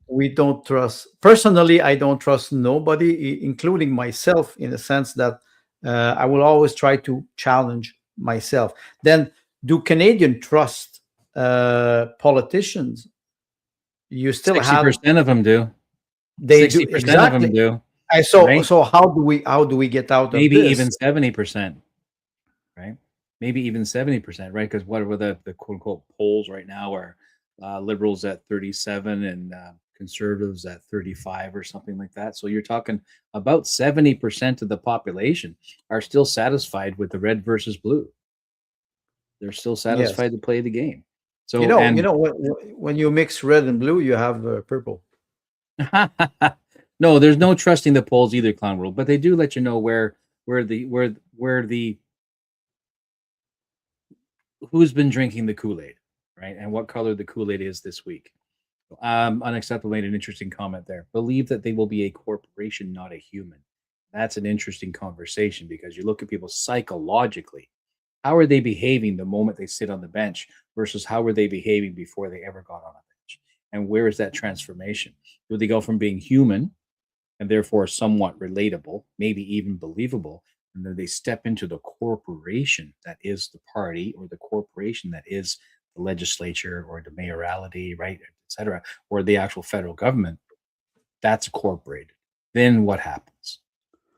we don't trust. Personally, I don't trust nobody, including myself, in the sense that I will always try to challenge myself. Then, do Canadians trust politicians? You still 60% of them do. They 60% do exactly. of them do. So, right? so how do we get out Maybe of this? even 70%, right? Maybe even 70%, right? Because what are the quote unquote polls right now are liberals at 37 and conservatives at 35 or something like that. So you're talking about 70% of the population are still satisfied with the red versus blue. They're still satisfied to play the game. So when you mix red and blue, you have purple. No, there's no trusting the polls either, Clown World, but they do let you know who's been drinking the Kool-Aid, right? And what color the Kool-Aid is this week. Unacceptable made an interesting comment there. Believe that they will be a corporation, not a human. That's an interesting conversation because you look at people psychologically. How are they behaving the moment they sit on the bench versus how were they behaving before they ever got on a bench? And where is that transformation? Do they go from being human and therefore somewhat relatable, maybe even believable, and then they step into the corporation that is the party or the corporation that is the legislature or the mayoralty, right, et cetera, or the actual federal government? That's incorporated. Then what happens,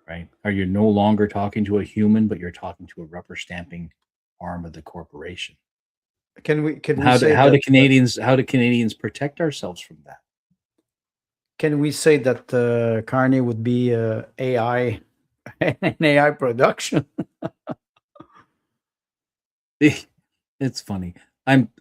right? Are you no longer talking to a human, but you're talking to a rubber stamping arm of the corporation? How do Canadians protect ourselves from that? Can we say that Carney would be AI, an AI production? It's funny. I'm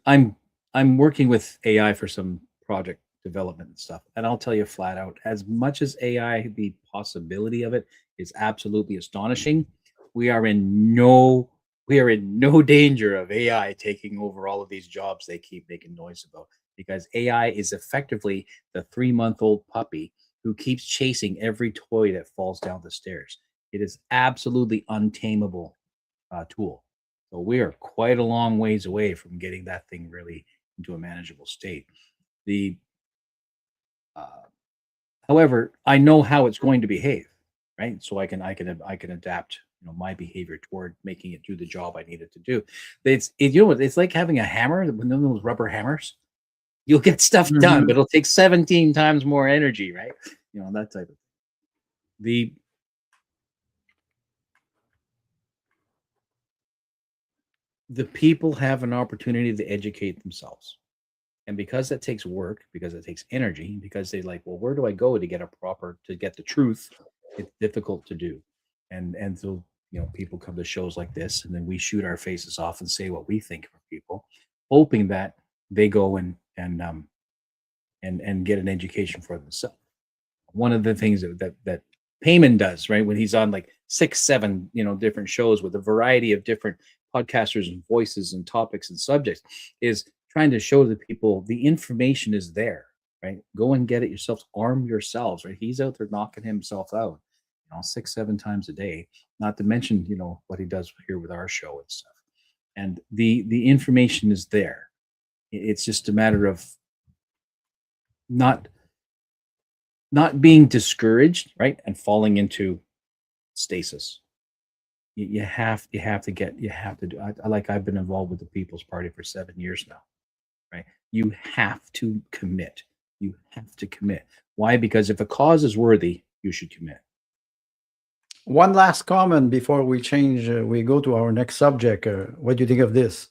working with AI for some project development and stuff, and I'll tell you flat out, as much as AI, the possibility of it is absolutely astonishing. We are in no danger of AI taking over all of these jobs they keep making noise about, because AI is effectively the 3-month-old puppy who keeps chasing every toy that falls down the stairs. It is absolutely untamable tool. So we are quite a long ways away from getting that thing really into a manageable state. However, I know how it's going to behave, right? So I can adapt, my behavior toward making it do the job I need it to do. It's like having a hammer, one of those rubber hammers. You'll get stuff done, but it'll take 17 times more energy, right? that type of thing. The people have an opportunity to educate themselves. And because that takes work, because it takes energy, because they like, well, where do I go to get the truth? It's difficult to do. And so, people come to shows like this, and then we shoot our faces off and say what we think for people, hoping that they go and get an education for themselves. One of the things that Peyman does, right, when he's on like 6, 7, different shows with a variety of different podcasters and voices and topics and subjects, is trying to show the people the information is there, right? Go and get it yourselves, arm yourselves, right? He's out there knocking himself out, 6, 7 times a day, not to mention, what he does here with our show and stuff. And the information is there. It's just a matter of not being discouraged, right? And falling into stasis. You have to do. I've been involved with the People's Party for 7 years now, right? You have to commit. You have to commit. Why? Because if a cause is worthy, you should commit. One last comment before we change. We go to our next subject. What do you think of this?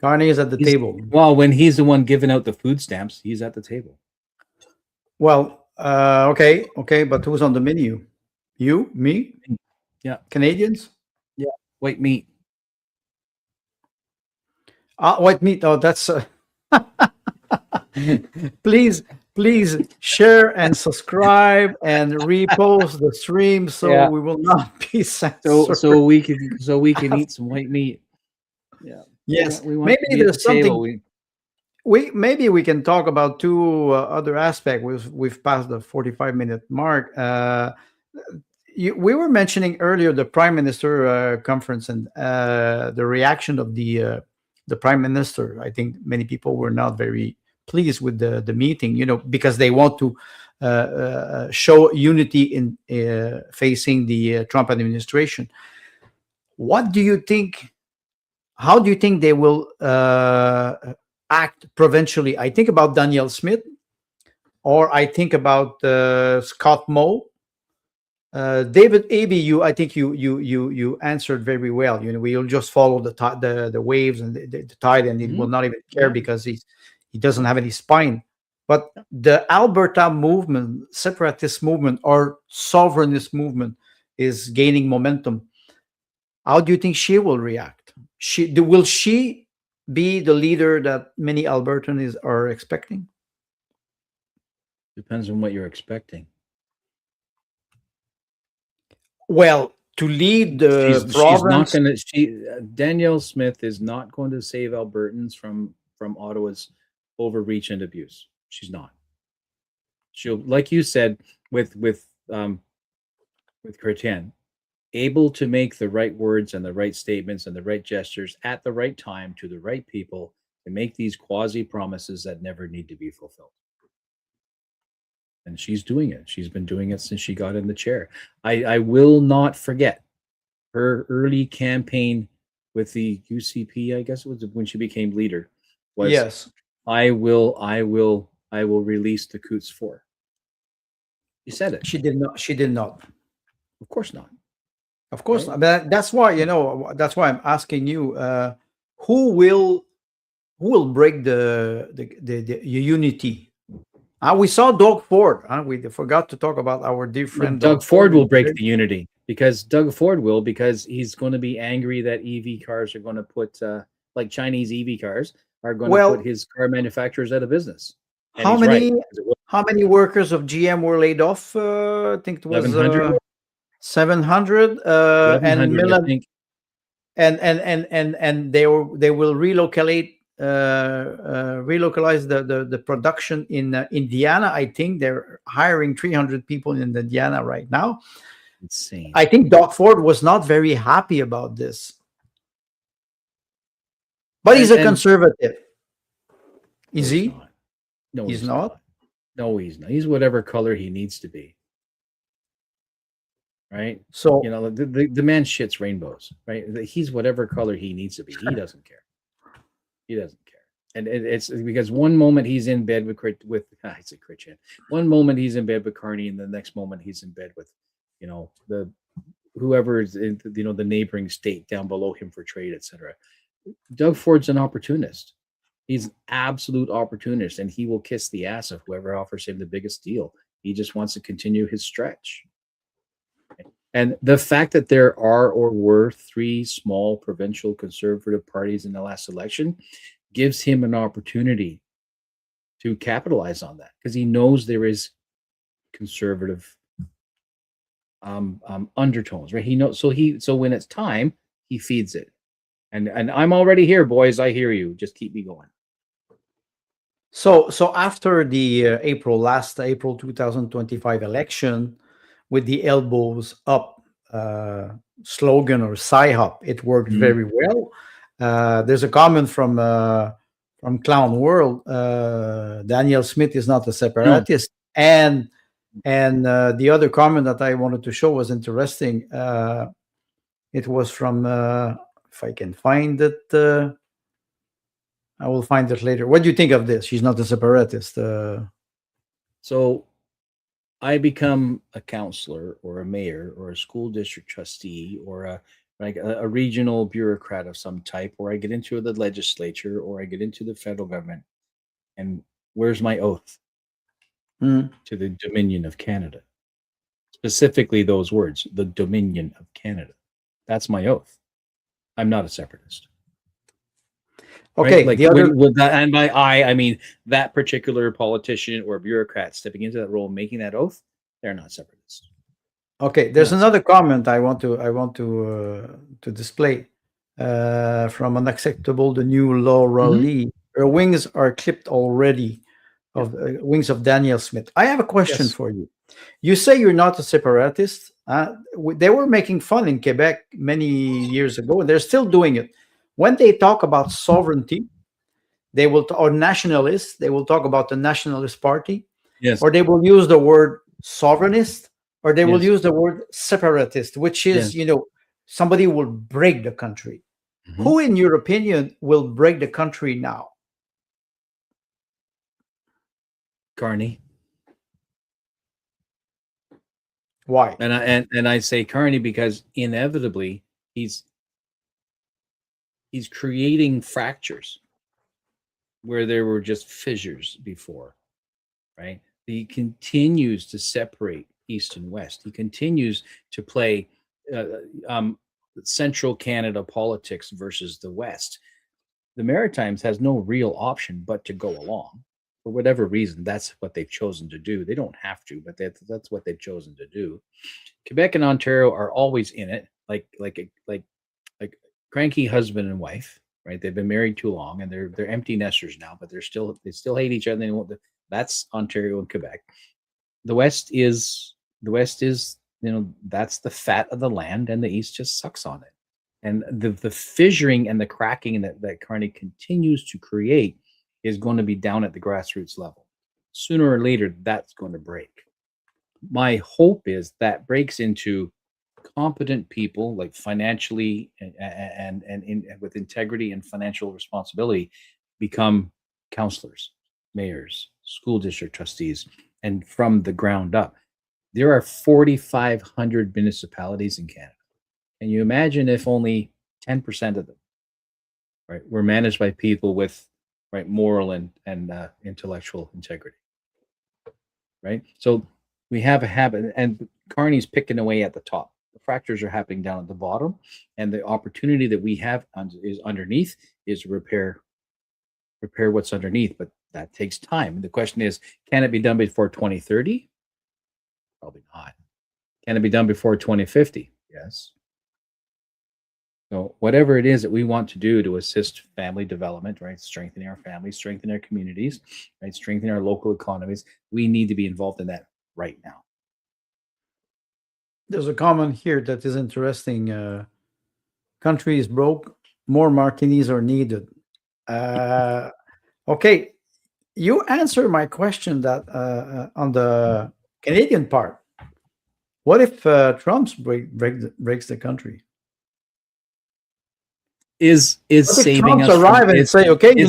Carney is at the table. Well, when he's the one giving out the food stamps, he's at the table. Well, okay, but who's on the menu? You, me? Yeah. Canadians? Yeah. White meat. White meat. Oh, that's. Please share and subscribe and repost the stream so we will not be censored. So we can eat some white meat. Yeah. Yes. Maybe there's something. Maybe we can talk about two other aspects. We've passed the 45-minute mark. We were mentioning earlier the Prime Minister conference and the reaction of the Prime Minister. I think many people were not very pleased with the meeting, because they want to show unity in facing the Trump administration. What do you think? How do you think they will act provincially? I think about Danielle Smith, or I think about Scott Moe. David Abey, I think you answered very well. We'll just follow the waves and the tide, and he will not even care because he doesn't have any spine. But the Alberta movement, separatist movement, or sovereignist movement is gaining momentum. How do you think she will react? Will she be the leader that many Albertans are expecting? Depends on what you're expecting. Well, to lead the province, Danielle Smith is not going to save Albertans from Ottawa's overreach and abuse. She's not. She'll, like you said, with Chrétien, able to make the right words and the right statements and the right gestures at the right time to the right people to make these quasi promises that never need to be fulfilled. And she's doing it. She's been doing it since she got in the chair. I will not forget her early campaign with the UCP, I guess it was when she became leader. Yes. I will release the Coutts 4. She said it. She did not. Of course not. Of course not. But that's why, that's why I'm asking you, who will break the unity? We saw Doug Ford. We forgot to talk about our dear friend. Doug Ford will break the unity because he's going to be angry that EV cars are going to put, like Chinese EV cars are going to put his car manufacturers out of business. And how many workers of GM were laid off? I think it was 700. And they will relocalize the production in Indiana. I think they're hiring 300 people in Indiana right now. Insane. I think Doug Ford was not very happy about this, but he's a conservative. Is he? No, he's not. No, he's not. He's whatever color he needs to be. Right. So the man shits rainbows. Right. He's whatever color he needs to be. He doesn't care. He doesn't care. And it's because one moment he's in bed with I say Christian. One moment he's in bed with Carney, and the next moment he's in bed with, the whoever is in the neighboring state down below him for trade, etc. Doug Ford's an opportunist. He's an absolute opportunist, and he will kiss the ass of whoever offers him the biggest deal. He just wants to continue his stretch. And the fact that there are or were three small provincial conservative parties in the last election gives him an opportunity to capitalize on that, because he knows there is conservative undertones, right? He knows, so when it's time, he feeds it. And I'm already here, boys. I hear you. Just keep me going. So after the last April 2025 election, with the elbows up slogan or sci-hop, it worked very well. There's a comment from Clown World. Daniel Smith is not a separatist, and the other comment that I wanted to show was interesting. It was from if I can find it. I will find it later. What do you think of this? She's not a separatist. So I become a counselor or a mayor or a school district trustee or a regional bureaucrat of some type, or I get into the legislature or I get into the federal government. And where's my oath? To the Dominion of Canada? Specifically those words, the Dominion of Canada. That's my oath. I'm not a separatist. Okay. Right? With that, and by I mean that particular politician or bureaucrat stepping into that role, making that oath, they're not separatists. Okay, there's another comment I want to display from Unacceptable, the new Laura Lee. Her wings are clipped already, of wings of Daniel Smith. I have a question for you. You say you're not a separatist. They were making fun in Quebec many years ago, and they're still doing it. When they talk about sovereignty, they will, or nationalists, they will talk about the Nationalist Party, or they will use the word sovereignist, or they will use the word separatist, which is, somebody will break the country. Who, in your opinion, will break the country now? Carney. Why? And I say Carney because inevitably he's creating fractures where there were just fissures before, right? He continues to separate East and West. He continues to play Central Canada politics versus the West. The Maritimes has no real option but to go along. For whatever reason, that's what they've chosen to do. They don't have to, but that's what they've chosen to do. Quebec and Ontario are always in it, like cranky husband and wife, right? They've been married too long, and they're empty nesters now, but they still hate each other. That's Ontario and Quebec. The West is that's the fat of the land, and the East just sucks on it. And the fissuring and the cracking that Carney continues to create is going to be down at the grassroots level. Sooner or later, that's going to break. My hope is that breaks into competent people, like financially and with integrity and financial responsibility, become counselors, mayors, school district trustees, and from the ground up. There are 4,500 municipalities in Canada. Can you imagine if only 10% of them, right, were managed by people with moral and intellectual integrity, right? So we have a habit, and Carney's picking away at the top. The fractures are happening down at the bottom, and the opportunity that we have is underneath is repair what's underneath, but that takes time. And the question is, can it be done before 2030? Probably not. Can it be done before 2050? Yes. So whatever it is that we want to do to assist family development, right, strengthening our families, strengthening our communities, right, strengthening our local economies, we need to be involved in that right now. There's a comment here that is interesting. Country is broke. More martinis are needed. Okay, you answer my question that on the Canadian part. What if Trump's breaks the country? is What if saving Trump's us from arrive and say, okay, is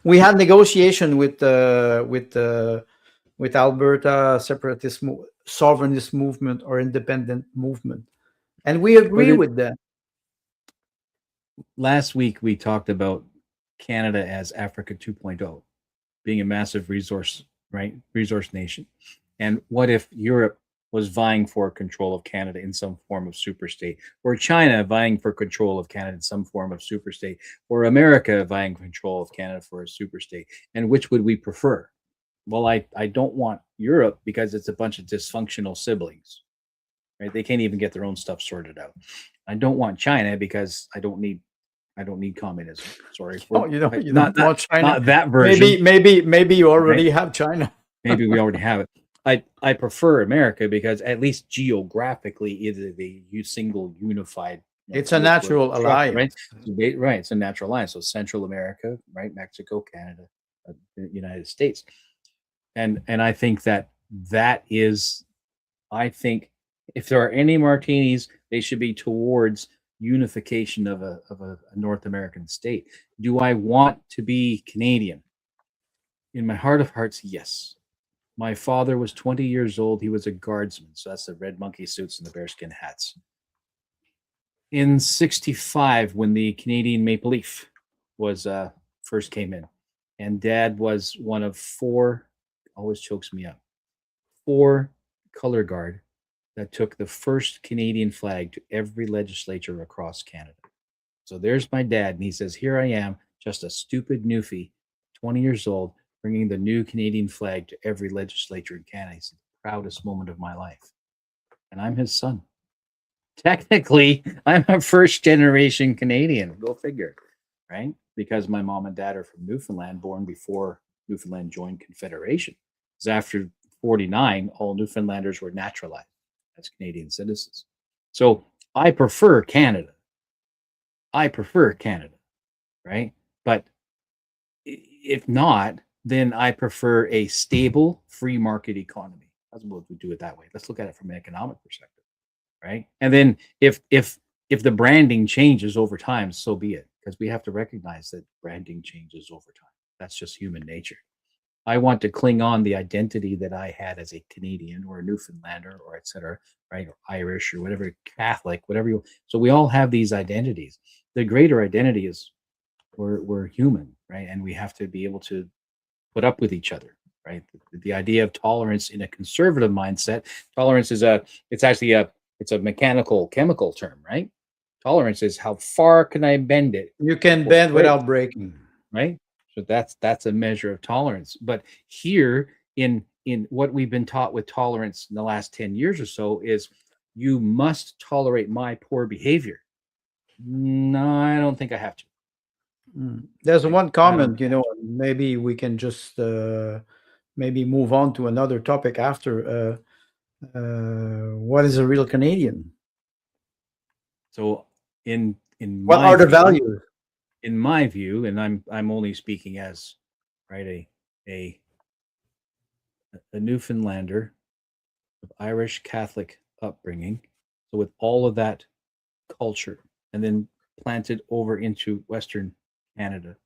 we had negotiation with Alberta separatist sovereignist movement or independent movement, and we or agree the, with that. last week we talked about Canada as Africa 2.0, being a massive resource nation. And what if Europe was vying for control of Canada in some form of superstate, or China vying for control of Canada in some form of superstate, or America vying for control of Canada for a superstate? And which would we prefer? Well, I don't want Europe because it's a bunch of dysfunctional siblings, right? They can't even get their own stuff sorted out. I don't want China because I don't need communism. Sorry for You not don't want China. not that version. Maybe you already Right? have China. Maybe we already have it. I prefer America because at least geographically it is a single unified. It's a natural alliance, right? Right, it's a natural alliance. So Central America, right? Mexico, Canada, the United States, and I think that is, I think if there are any martinis, they should be towards unification of a North American state. Do I want to be Canadian? In my heart of hearts, yes. My father was 20 years old. He was a guardsman. So that's the red monkey suits and the bearskin hats. In 65, when the Canadian Maple Leaf was first came in, and Dad was one of four, always chokes me up, four color guard that took the first Canadian flag to every legislature across Canada. So there's my dad, and he says, here I am, just a stupid newfie, 20 years old, bringing the new Canadian flag to every legislature in Canada. It's the proudest moment of my life. And I'm his son. Technically, I'm a first generation Canadian. Go figure, right? Because my mom and dad are from Newfoundland, born before Newfoundland joined Confederation. Because after 49, all Newfoundlanders were naturalized as Canadian citizens. So I prefer Canada. Right? But if not, then I prefer a stable free market economy. That's what we do it that way. Let's look at it from an economic perspective, right? And then if the branding changes over time, so be it, because we have to recognize that branding changes over time. That's just human nature. I want to cling on the identity that I had as a Canadian or a Newfoundlander or et cetera, right? Or Irish or whatever, Catholic, whatever you. So we all have these identities. The greater identity is we're human, right? And we have to be able to put up with each other, right? The idea of tolerance in a conservative mindset, tolerance is it's a mechanical chemical term, right? Tolerance is how far can I bend it? You can bend without breaking, right? So that's a measure of tolerance. But here in what we've been taught with tolerance in the last 10 years or so is you must tolerate my poor behavior. No, I don't think I have to. There's one comment, maybe we can just maybe move on to another topic after. What is a real Canadian? So in what my are the view, values? In my view, and I'm only speaking as right a Newfoundlander of Irish Catholic upbringing, so with all of that culture, and then planted over into Western Canada,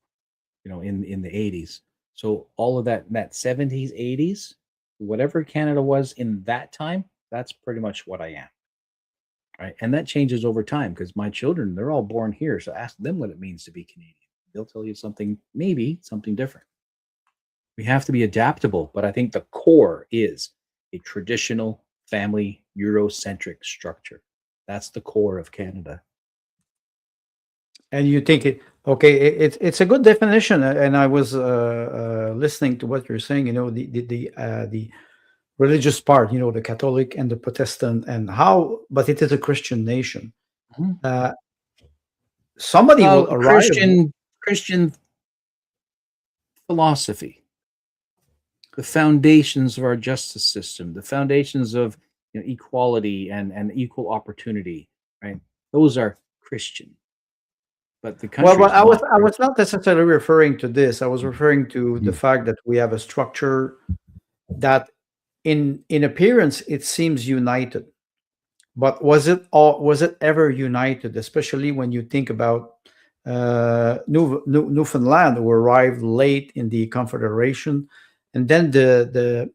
in the 80s. So all of that 70s, 80s, whatever Canada was in that time, that's pretty much what I am. Right. And that changes over time because my children, they're all born here. So ask them what it means to be Canadian. They'll tell you maybe something different. We have to be adaptable, but I think the core is a traditional family Eurocentric structure. That's the core of Canada. And you think it's a good definition. And I was listening to what you're saying. The religious part. The Catholic and the Protestant, and how. But it is a Christian nation. Mm-hmm. Somebody will arrive. Christian philosophy, the foundations of our justice system, the foundations of equality and equal opportunity, right? Those are Christian. But the country. Well, I was not necessarily referring to this. I was referring to the fact that we have a structure that, in appearance, it seems united. But was it ever united? Especially when you think about Newfoundland, who arrived late in the Confederation, and then the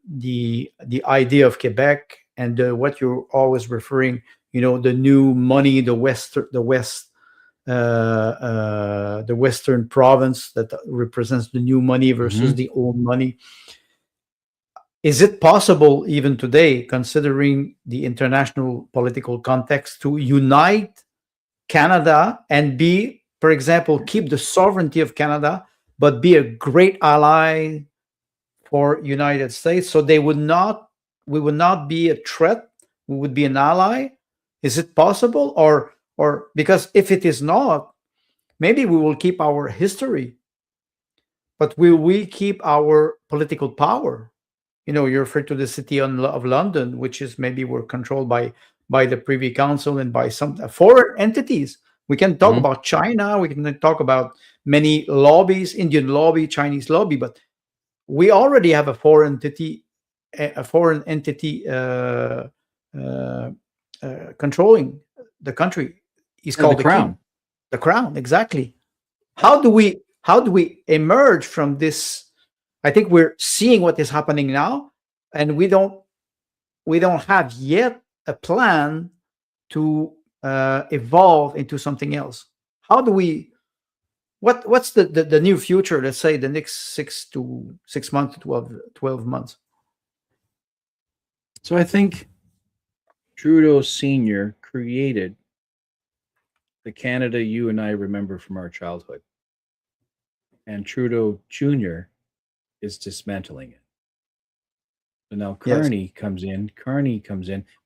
idea of Quebec and what you're always referring, the new money, the Western province that represents the new money versus the old money. Is it possible even today, considering the international political context, to unite Canada and be, for example, keep the sovereignty of Canada, but be a great ally for United States, so we would not be a threat, we would be an ally? Is it possible? Or because if it is not, maybe we will keep our history, but will we keep our political power? You refer to the city of London, which is maybe we're controlled by the Privy Council and by some foreign entities. We can talk about China. We can talk about many lobbies, Indian lobby, Chinese lobby, but we already have a foreign entity controlling the country. He's called the Crown. King. The Crown, exactly. How do we emerge from this? I think we're seeing what is happening now, and we don't have yet a plan to evolve into something else. How do we? What's the new future? Let's say the next 6 months to 12 months. So I think Trudeau Sr. created the Canada you and I remember from our childhood, and Trudeau Jr. is dismantling it. So now Carney comes in.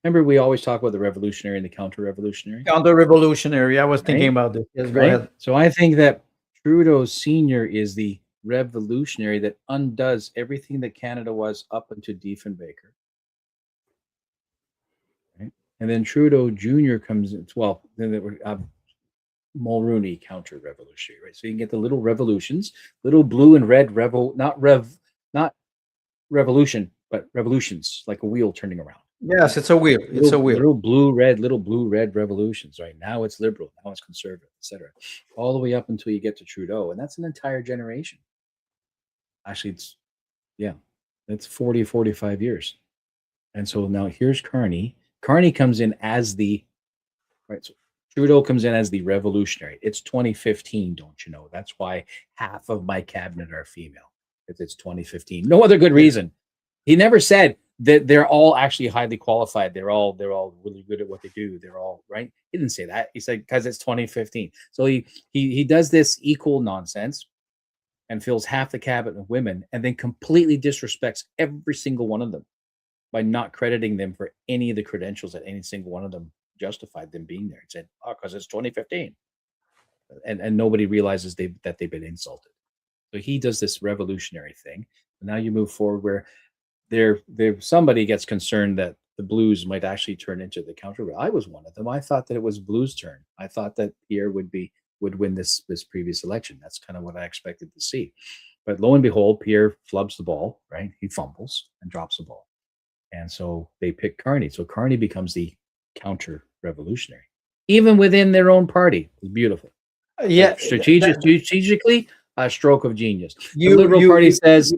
Remember, we always talk about the revolutionary and the counter-revolutionary? Counter-revolutionary. I was thinking about this. Yes, go ahead. So I think that Trudeau Sr. is the revolutionary that undoes everything that Canada was up until Diefenbaker. Right? And then Trudeau Jr. comes in. Well, then there were Mulroney counter-revolutionary, right? So you can get the little revolutions, little blue and red not revolution, but revolutions, like a wheel turning around. Yes, it's a wheel. It's a wheel. Little blue red revolutions, right? Now it's liberal, now it's conservative, etc. All the way up until you get to Trudeau, and that's an entire generation. Actually, it's 40, 45 years. And so now here's Carney. Carney comes in as so Trudeau comes in as the revolutionary. It's 2015, don't you know? That's why half of my cabinet are female. It's 2015. No other good reason. He never said that they're all actually highly qualified. They're all really good at what they do. They're all right. He didn't say that. He said because it's 2015. So he does this equal nonsense and fills half the cabinet with women, and then completely disrespects every single one of them by not crediting them for any of the credentials that any single one of them justified them being there. It said, "Oh, because it's 2015," and nobody realizes that they've been insulted. So he does this revolutionary thing. And now you move forward where there somebody gets concerned that the Blues might actually turn into the counter. I was one of them. I thought that it was Blues' turn. I thought that Pierre would win this previous election. That's kind of what I expected to see. But lo and behold, Pierre flubs the ball, right? He fumbles and drops the ball. And so they pick Carney. So Carney becomes the counter-revolutionary, even within their own party. It's beautiful. Yeah, like strategically, a stroke of genius. The Liberal Party says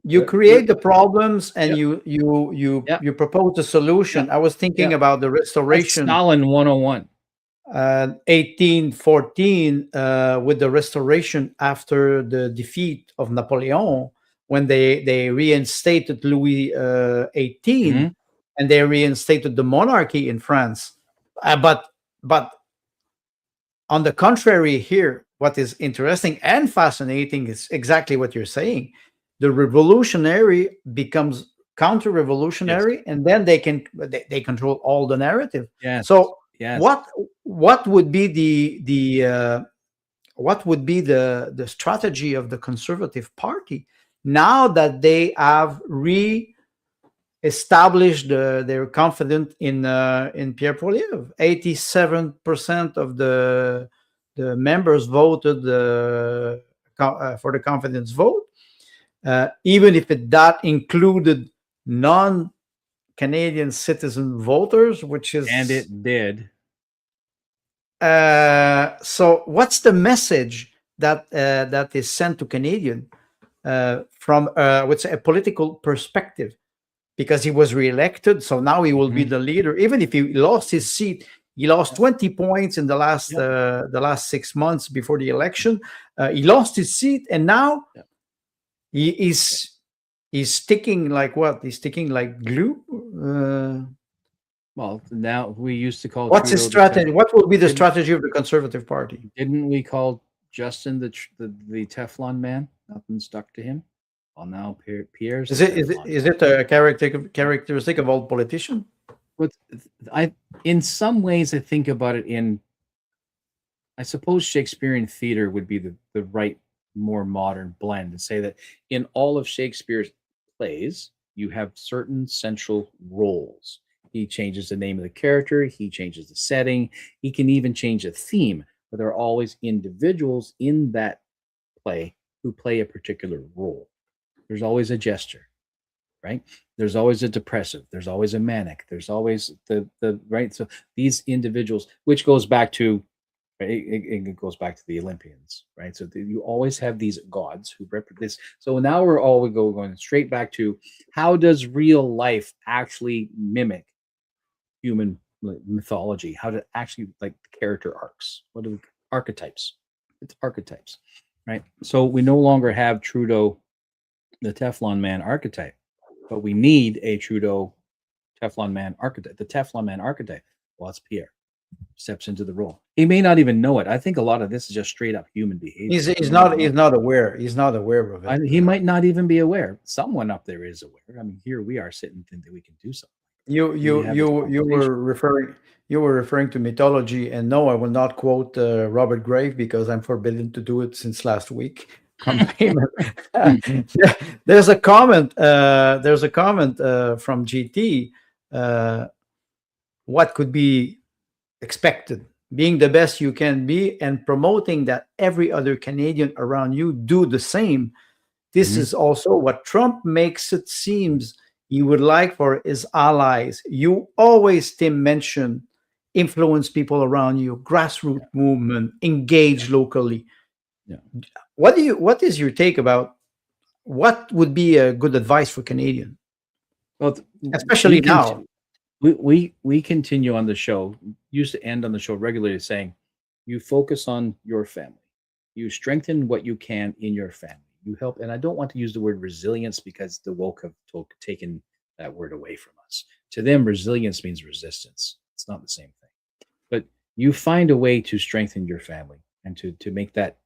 you create the problems and you propose a solution. I was thinking about the restoration. That's Stalin 101. 1814 with the restoration after the defeat of Napoleon, when they reinstated Louis XVIII and they reinstated the monarchy in France. But on the contrary, here, what is interesting and fascinating is exactly what you're saying. The revolutionary becomes counter-revolutionary, and then they control all the narrative. Yes. So yes. what would be the strategy of the Conservative Party now that they have re-established their confidence in Pierre Poilievre? 87% of the members voted for the confidence vote, even if that included non-Canadian citizen voters, which is, and it did. So what's the message that is sent to Canadian from I would say a political perspective? Because he was reelected, so now he will be the leader. Even if he lost his seat, he lost 20 points in the last 6 months before the election. He lost his seat, and now he is he's sticking like what? He's sticking like glue. Well, now we used to call What's his Trudeau strategy? What will be the Didn't- strategy of the Conservative Party? Didn't we call Justin the Teflon man? Nothing stuck to him. Well, now Pierre's Is the it Teflon. is it a characteristic of all politicians? But in some ways, I think about it I suppose Shakespearean theater would be the right, more modern blend to say that in all of Shakespeare's plays, you have certain central roles. He changes the name of the character, he changes the setting, he can even change a theme, but there are always individuals in that play who play a particular role. There's always a jester, right? There's always a depressive, there's always a manic, there's always the right. So these individuals, which goes back to it goes back to the Olympians, right? So you always have these gods who represent this. So now we're all going straight back to how does real life actually mimic human mythology? How to actually like character arcs? What are archetypes? It's archetypes, right? So we no longer have Trudeau, the Teflon man archetype, but we need a Trudeau Teflon man archetype. The Teflon man archetype. Well, it's Pierre. Steps into the role. He may not even know it. I think a lot of this is just straight up human behavior. He's not aware. He's not aware of it. He might not even be aware. Someone up there is aware. I mean, here we are sitting thinking that we can do something. You were referring to mythology, and no, I will not quote Robert Grave because I'm forbidden to do it since last week. There's a comment. From GT. What could be expected? Being the best you can be and promoting that every other Canadian around you do the same. This is also what Trump makes it seems he would like for his allies. You always, Tim, mention influence people around you, grassroots movement, engage locally. Yeah. What is your take about what would be a good advice for Canadian? Well, especially now. We continue on the show, used to end on the show regularly saying, you focus on your family. You strengthen what you can in your family. You help, and I don't want to use the word resilience because the woke have taken that word away from us. To them, resilience means resistance. It's not the same thing. But you find a way to strengthen your family and to make that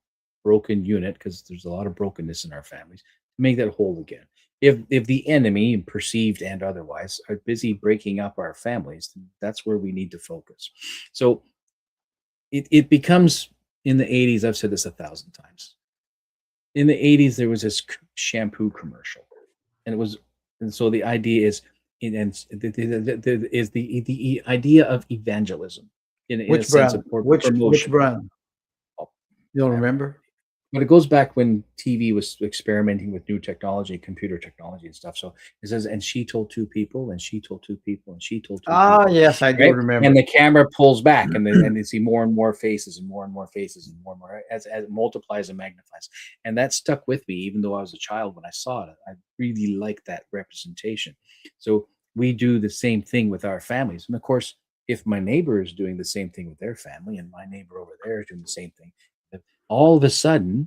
broken unit, because there's a lot of brokenness in our families, to make that whole again. If the enemy, perceived and otherwise, are busy breaking up our families, that's where we need to focus. So it becomes, in the 80s, I've said this 1,000 times. In the 80s, there was this shampoo commercial, and so the idea is, the idea of evangelism. Which brand? Which brand? You don't remember? But it goes back when TV was experimenting with new technology, computer technology and stuff. So it says, and she told two people, and she told two people, and she told two people. Yes, I do remember. And the camera pulls back, and they see more and more faces, and more and more faces, and more and more as it multiplies and magnifies. And that stuck with me, even though I was a child when I saw it. I really liked that representation. So we do the same thing with our families. And of course, if my neighbor is doing the same thing with their family, and my neighbor over there is doing the same thing, all of a sudden,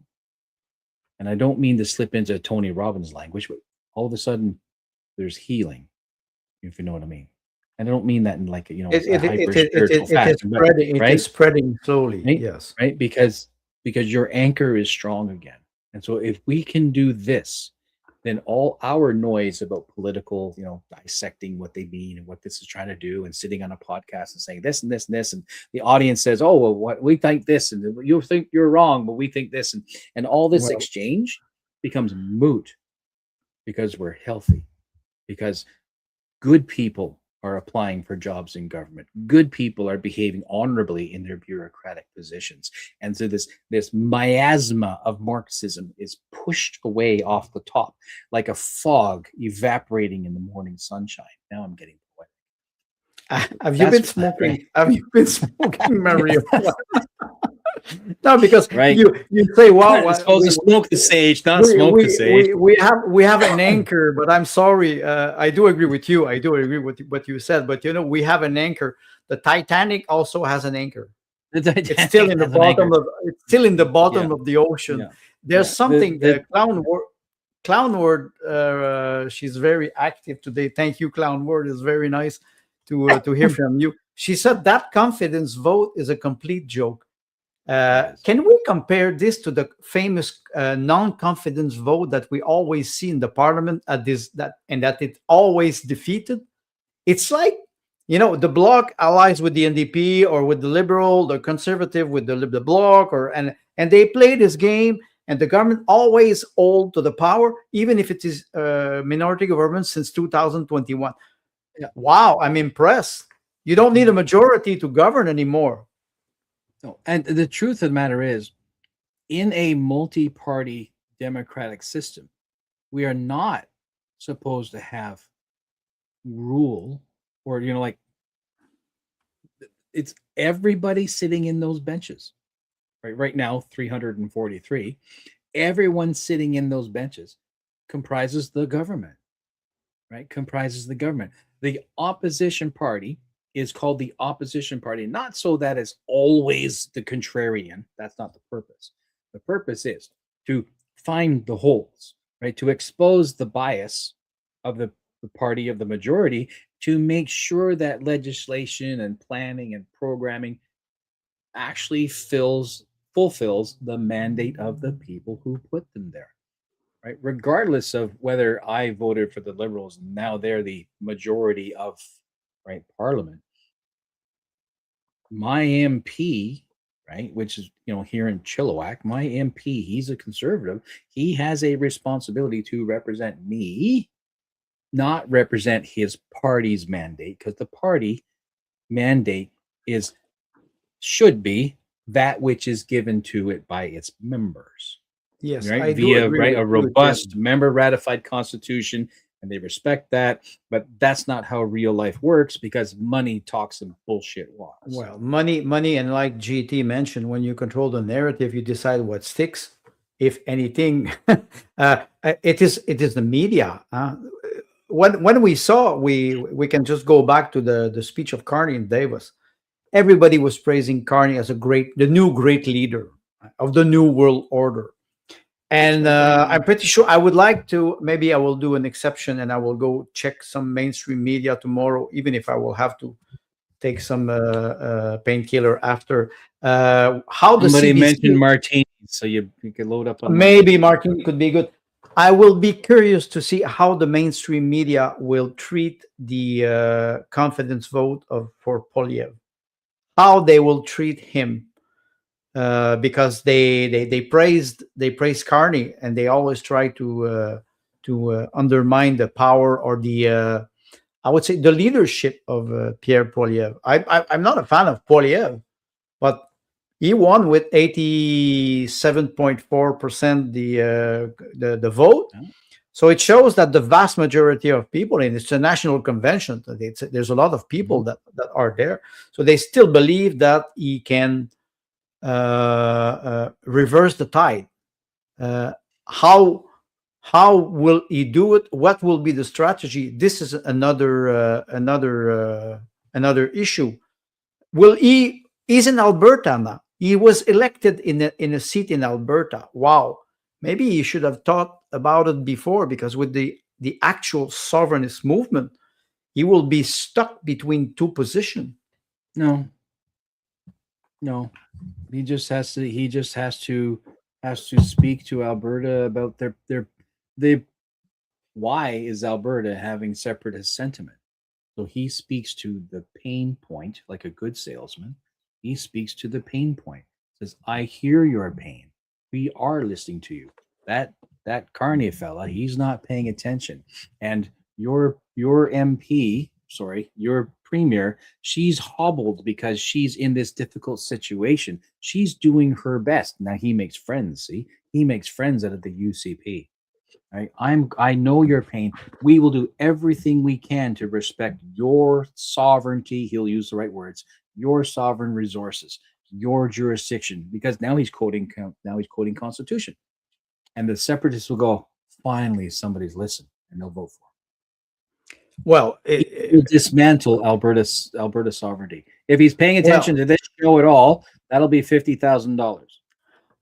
and I don't mean to slip into Tony Robbins language, but all of a sudden there's healing, if you know what I mean. And I don't mean that in like, it is spreading slowly. Right? Yes. Right. Because your anchor is strong again. And so if we can do this, then all our noise about political, dissecting what they mean and what this is trying to do, and sitting on a podcast and saying this and this and this, and the audience says, oh, well, what we think this, and you think you're wrong, but we think this, and all this exchange becomes moot because we're healthy, because good people are applying for jobs in government. Good people are behaving honorably in their bureaucratic positions. And so this miasma of Marxism is pushed away off the top like a fog evaporating in the morning sunshine. Now I'm getting poetic. Have you been That's smoking? right. Have you been smoking marijuana? No, because Right. you say, "Well, It's supposed to smoke the sage, not we smoke the we sage. we have an anchor." But I'm sorry, I do agree with you. I do agree with what you said. But we have an anchor. The Titanic also has an anchor. The It's still Titanic in the has an anchor. bottom of it's still in the Yeah, bottom of the ocean. yeah, There's yeah. The something the Clown Word. She's very active today. Thank you, Clown Word. It's very nice to hear from you. She said that confidence vote is a complete joke. it is. Can we compare this to the famous non-confidence vote that we always see in the parliament at this that it always defeated? It's like the bloc allies with the NDP or with the liberal, the conservative with the bloc, and they play this game, and the government always hold to the power, even if it is minority government since 2021. Yeah. Wow, I'm impressed. You don't need a majority to govern anymore. No, and the truth of the matter is, in a multi-party democratic system, we are not supposed to have rule, or like it's everybody sitting in those benches. Right now, 343. Everyone sitting in those benches comprises the government. Right? Comprises the government. The opposition party is called the opposition party, not so that it's always the contrarian. That's not the purpose. The purpose is to find the holes, right? To expose the bias of the party of the majority, to make sure that legislation and planning and programming actually fulfills the mandate of the people who put them there. Right, regardless of whether I voted for the Liberals, now they're the majority of Parliament. My MP, right, which is here in Chilliwack, my MP, he's a conservative. He has a responsibility to represent me, not represent his party's mandate, because the party mandate should be that which is given to it by its members. Yes, Right, I do via agree with a you, robust Jim. member ratified constitution, and they respect that. But that's not how real life works, because money talks and bullshit walks. Well, money, and like GT mentioned, when you control the narrative, you decide what sticks. If anything, it is the media. When we can just go back to the speech of Carney in Davos. Everybody was praising Carney as the new great leader of the new world order. And I'm pretty sure I would like to. Maybe I will do an exception, and I will go check some mainstream media tomorrow, even if I will have to take some painkiller after. How the Somebody mentioned CDC, martinis, so you could load up on maybe Martin could be good. I will be curious to see how the mainstream media will treat the confidence vote for Polyev. How they will treat him, because they praised Carney, and they always try to undermine the power or the I would say the leadership of Pierre Poilievre. I'm not a fan of Poilievre, but he won with 87.4% the vote. Yeah. So it shows that the vast majority of people, and it's a national convention, there's a lot of people that are there. So they still believe that he can reverse the tide. Uh, how how will he do it? What will be the strategy? This is another issue. Will he? He's in Alberta now. He was elected in a seat in Alberta. Wow. Maybe he should have thought about it before, because with the actual sovereignist movement, he will be stuck between two positions. No, he just has to. Speak to Alberta about they. Why is Alberta having separatist sentiment? So he speaks to the pain point like a good salesman. He speaks to the pain point. Says, "I hear your pain. We are listening to you." That Carney fella, he's not paying attention. And your MP, sorry, your premier, she's hobbled because she's in this difficult situation. She's doing her best. Now he makes friends. See, he makes friends out of the UCP. Right? I know your pain. We will do everything we can to respect your sovereignty. He'll use the right words. Your sovereign resources, your jurisdiction, because now he's quoting Constitution, and the separatists will go. Finally, somebody's listened, and they'll vote for Well, him. He will dismantle Alberta's sovereignty. If he's paying attention well, to this show at all, that'll be $50,000.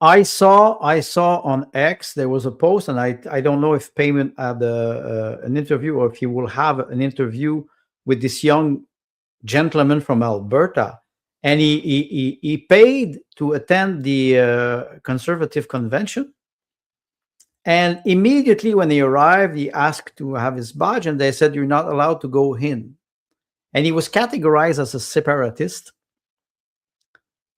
I saw on X there was a post, and I don't know if Payment had an interview or if he will have an interview with this young gentleman from Alberta, and he paid to attend the conservative convention. And immediately when he arrived, he asked to have his badge, and they said, "You're not allowed to go in." And he was categorized as a separatist.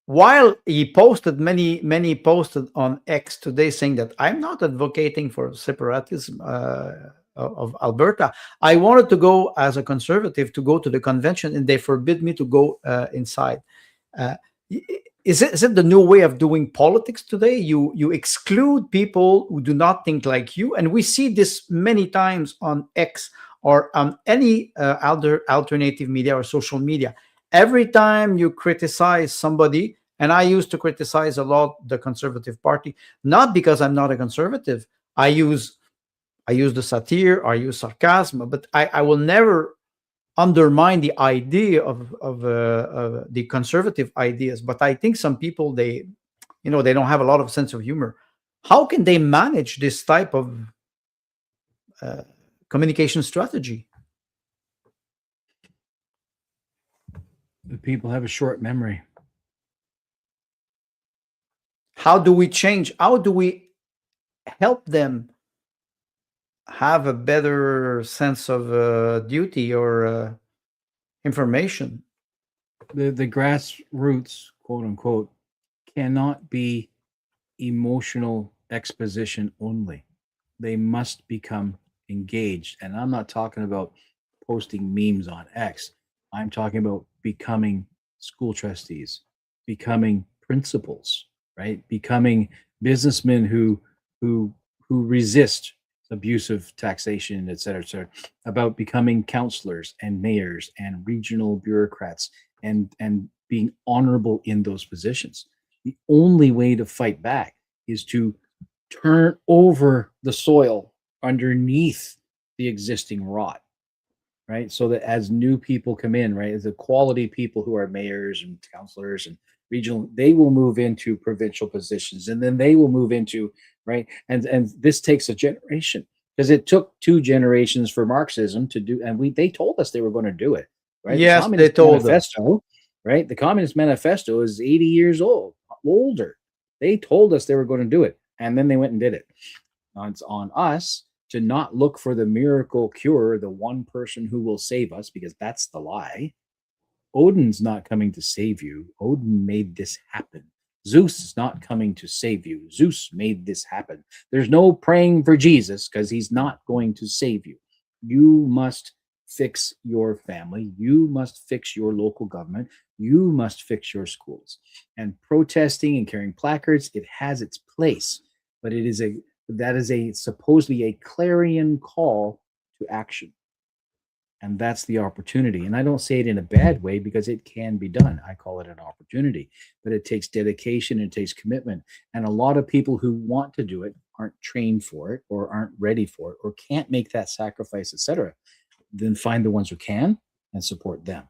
While he posted many posted on X today saying that I'm not advocating for separatism of Alberta. I wanted to go as a conservative to go to the convention, and they forbid me to go inside. Uh, is it the new way of doing politics today? You exclude people who do not think like you, and we see this many times on X or on any other alternative media or social media. Every time you criticize somebody, and I used to criticize a lot the Conservative Party, not because I'm not a conservative. I use the satire, I use sarcasm, but I will never undermine the idea of the conservative ideas. But I think some people, they don't have a lot of sense of humor. How can they manage this type of uh, communication strategy? The people have a short memory. How do we change? How do we help them have a better sense of duty or information? The grassroots, quote unquote, cannot be emotional exposition only. They must become engaged. And I'm not talking about posting memes on X. I'm talking about becoming school trustees, becoming principals, right? Becoming businessmen who resist abusive taxation, et cetera, about becoming counselors and mayors and regional bureaucrats and being honorable in those positions. The only way to fight back is to turn over the soil underneath the existing rot, right? So that as new people come in, right, as the quality people who are mayors and counselors and regional, they will move into provincial positions, and then they will move into, right, and this takes a generation, because it took two generations for Marxism to do, and they told us they were going to do it, right? The Yes, they Communist told us. Manifesto, right? The Communist Manifesto is 80 years old, older. They told us they were going to do it, and then they went and did it. Now it's on us to not look for the miracle cure, the one person who will save us, because that's the lie. Odin's not coming to save you. Odin made this happen. Zeus is not coming to save you. Zeus made this happen. There's no praying for Jesus because he's not going to save you. You must fix your family. You must fix your local government. You must fix your schools. And protesting and carrying placards, it has its place, but that is a supposedly a clarion call to action. And that's the opportunity. And I don't say it in a bad way, because it can be done. I call it an opportunity, but it takes dedication, it takes commitment. And a lot of people who want to do it aren't trained for it, or aren't ready for it, or can't make that sacrifice, etc. Then find the ones who can and support them.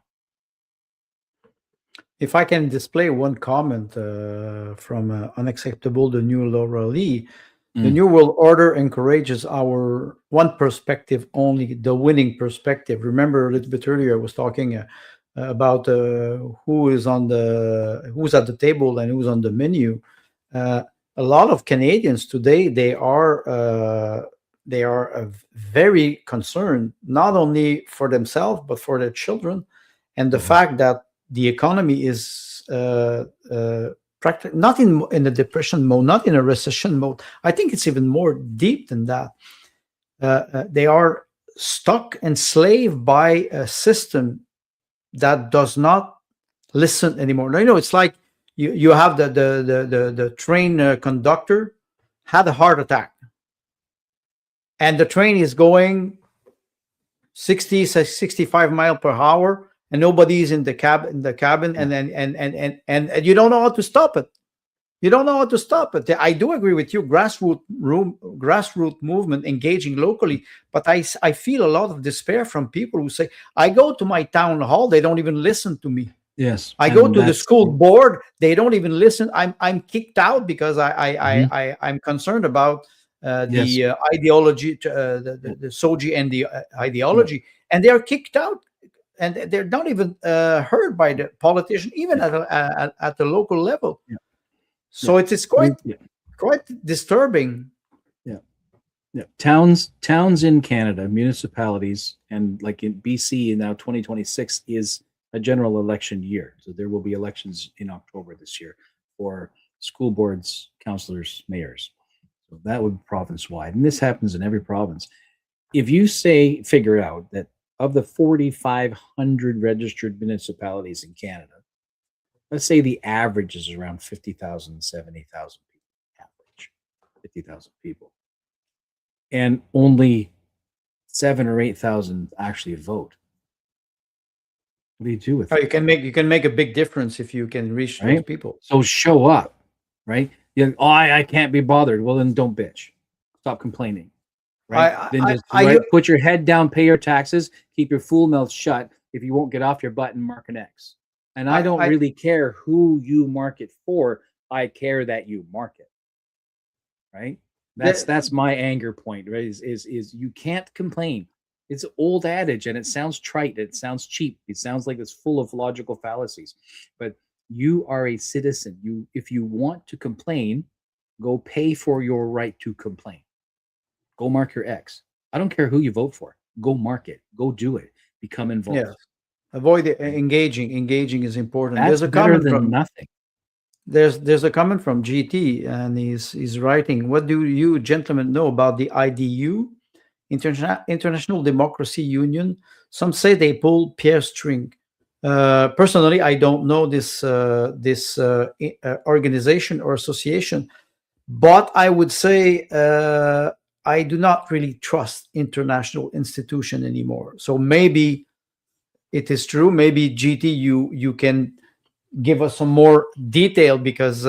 If I can display one comment from Unacceptable, the New Laura Lee, the New World Order encourages our one perspective only, the winning perspective. Remember a little bit earlier, I was talking about who's at the table and who's on the menu. A lot of Canadians today, they are very concerned, not only for themselves but for their children, and the fact that the economy is not in a depression mode, not in a recession mode. I think it's even more deep than that. They are stuck, enslaved by a system that does not listen anymore. It's like you have the train conductor had a heart attack. and the train is going 60, 65 mile per hour, and nobody's in the cabin, Yeah. and then and you don't know how to stop it. You don't know how to stop it. I do agree with you. Grassroots movement engaging locally, but I feel a lot of despair from people who say, "I go to my town hall, they don't even listen to me. Yes. I go to the school board, they don't even listen. I'm kicked out because I'm concerned about the ideology, the Soji and the ideology, and they are kicked out, and they're not even heard by the politician, even at the local level." Yeah. So it's quite disturbing. Yeah. Yeah. Towns in Canada, municipalities, and like in BC now 2026 is a general election year. So there will be elections in October this year for school boards, councillors, mayors. So that would be province wide. And this happens in every province. If you figure out that of the 4,500 registered municipalities in Canada, let's say the average is around 50,000, 70,000 people, average 50,000 people. And only 7 or 8,000 actually vote. What do you do with it? it? You can make a big difference if you can reach those people. So show up, right? I can't be bothered. Well, then don't bitch. Stop complaining. Right? Then just put your head down, pay your taxes, keep your fool mouth shut. If you won't get off your butt and mark an X. And I don't really care who you mark it for. I care that you mark it. Right? That's my anger point, right? Is you can't complain. It's an old adage and it sounds trite, it sounds cheap, it sounds like it's full of logical fallacies. But you are a citizen. If you want to complain, go pay for your right to complain. Go mark your X. I don't care who you vote for. Go mark it. Go do it. Become involved. Yes. Avoid engaging. Engaging is important. That's there's a better comment than from nothing. There's a comment from GT, and he's writing, "What do you gentlemen know about the IDU, International Democracy Union? Some say they pull Pierre string. Personally, I don't know this organization or association, but I would say I do not really trust international institution anymore. So maybe it is true. Maybe GT, you can give us some more detail, because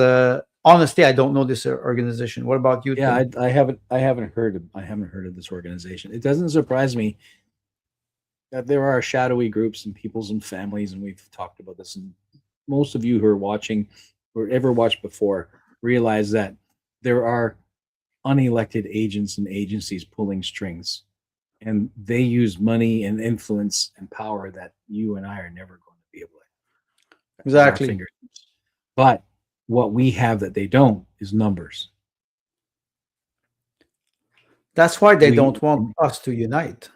honestly, I don't know this organization. What about you? Yeah, Tim? I haven't heard of this organization. It doesn't surprise me that there are shadowy groups and peoples and families, and we've talked about this. And most of you who are watching or ever watched before realize that there are unelected agents and agencies pulling strings, and they use money and influence and power that you and I are never going to be able to. Exactly. But what we have that they don't is numbers. That's why they don't want us to unite.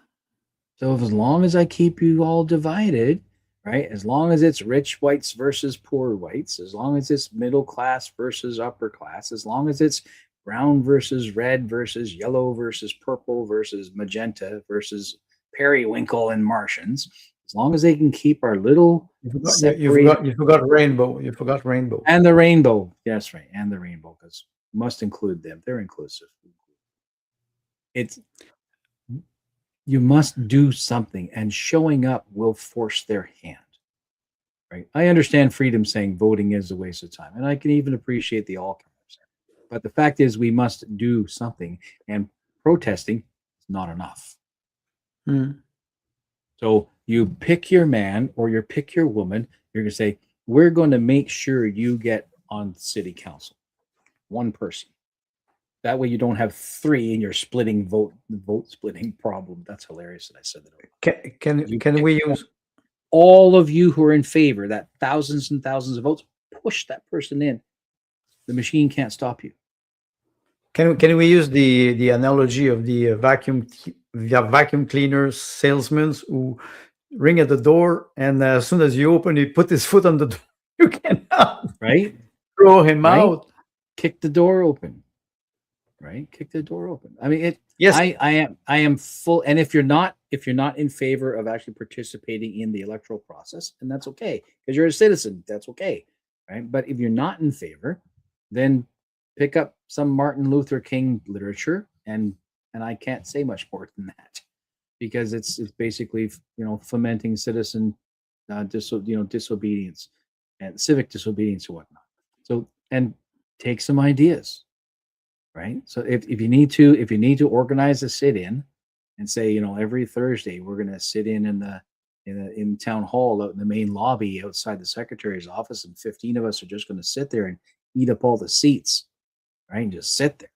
So as long as I keep you all divided, right? As long as it's rich whites versus poor whites, as long as it's middle class versus upper class, as long as it's brown versus red versus yellow versus purple versus magenta versus periwinkle and Martians, as long as they can keep our little you forgot rainbow. You forgot rainbow. And the rainbow. Yes, right. And the rainbow, because must include them. They're inclusive. You must do something, and showing up will force their hand. Right? I understand freedom saying voting is a waste of time, and I can even appreciate the all-comers. But the fact is, we must do something, and protesting is not enough. So you pick your man or you pick your woman. You're going to say, we're going to make sure you get on city council. One person. That way you don't have three and you're splitting vote splitting problem. That's hilarious that I said that. Can we use all of you who are in favor, that thousands and thousands of votes, push that person in. The machine can't stop you. Can we use the analogy of the vacuum cleaner salesmen who ring at the door, and as soon as you open, he put his foot on the door. You cannot throw him out. Kick the door open. Right? Kick the door open. I mean, yes, I am full. And if you're not in favor of actually participating in the electoral process, and that's okay, because you're a citizen, that's okay, right? But if you're not in favor, then pick up some Martin Luther King literature and and I can't say much more than that, because it's basically, fomenting citizen disobedience and civic disobedience and whatnot. So, and take some ideas, right? So if you need to organize a sit-in and say, every Thursday we're going to sit in town hall out in the main lobby outside the secretary's office, and 15 of us are just going to sit there and eat up all the seats, right? And just sit there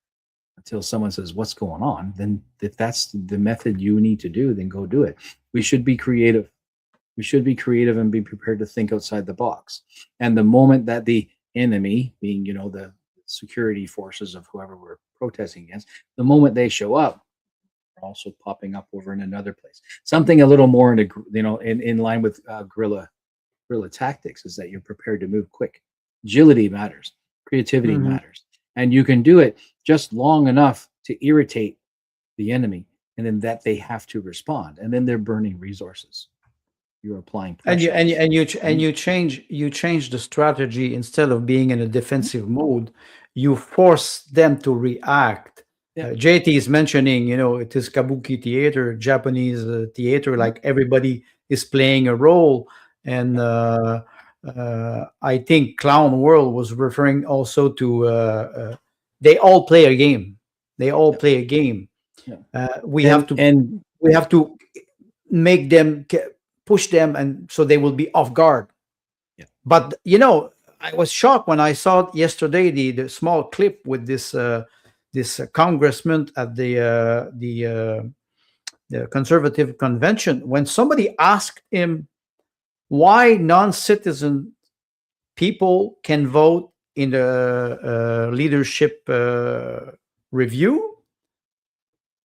until someone says, what's going on? Then if that's the method you need to do, then go do it. We should be creative. We should be creative and be prepared to think outside the box. And the moment that the enemy, being, the security forces of whoever we're protesting against, the moment they show up, are also popping up over in another place. Something a little more in line with guerrilla tactics is that you're prepared to move quick. Agility matters. Creativity matters. And you can do it just long enough to irritate the enemy, and then that they have to respond, and then they're burning resources. You're applying pressure. And you change the strategy. Instead of being in a defensive mode, you force them to react. Yeah. JT is mentioning, it is kabuki theater, Japanese theater, like everybody is playing a role. And I think Clown World was referring also to they all play a game. They all play a game. Yeah. We have to make them push them, and so they will be off guard. Yeah. But I was shocked when I saw yesterday the small clip with this congressman at the conservative convention, when somebody asked him why non-citizen people can vote in the leadership review.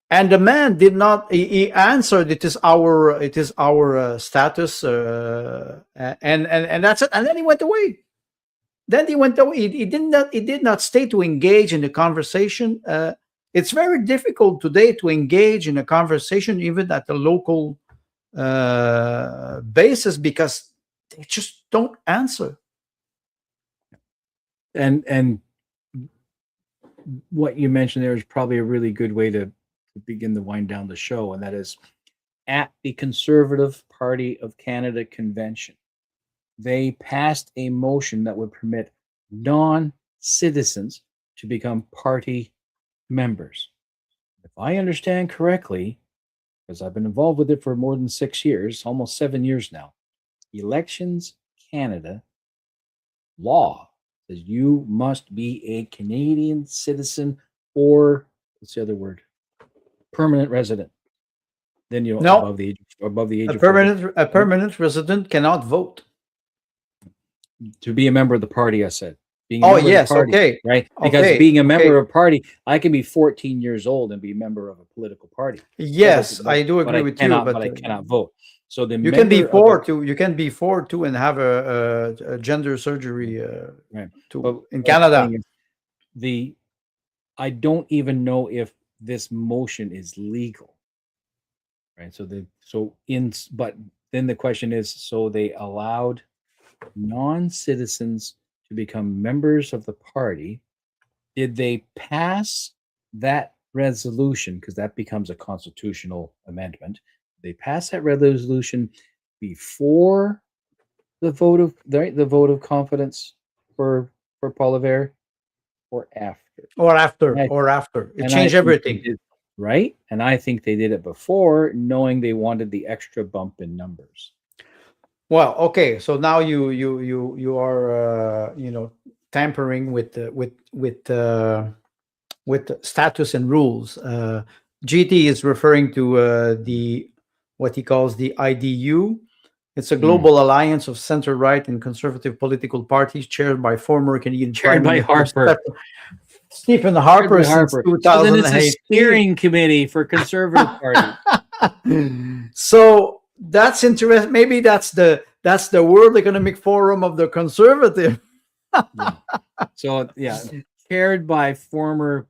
And the man did not. He answered, "It is our status," and that's it. And then he went away. He did not stay to engage in the conversation. It's very difficult today to engage in a conversation, even at the local basis, because they just don't answer. And what you mentioned there is probably a really good way to begin to wind down the show, and that is at the Conservative Party of Canada convention, they passed a motion that would permit non-citizens to become party members. If I understand correctly, because I've been involved with it for more than 6 years, almost 7 years now, Elections Canada law says you must be a Canadian citizen, or what's the other word? Permanent resident. Then above the age of a permanent resident cannot vote to be a member of the party. I said, being of the party, okay, right? Because being a member of a party, I can be 14 years old and be a member of a political party. Yes, I do agree with you, but I cannot vote. So you can be for too, and have a gender surgery in Canada. I don't even know if this motion is legal, right? But then the question is, so they allowed non-citizens to become members of the party. Did they pass that resolution? Because that becomes a constitutional amendment. They pass that resolution before the vote of confidence for Poilievre, or after? Or after. It changed everything. Right? And I think they did it before, knowing they wanted the extra bump in numbers. Well, okay. So now you are tampering with status and rules. GT is referring to what he calls the IDU. It's a global alliance of center-right and conservative political parties chaired by former Canadian Chaired by Harper. Stephen Harper since 2018. It's a steering committee for Conservative Party. So that's interesting. Maybe that's the World Economic Forum of the Conservative. So chaired by former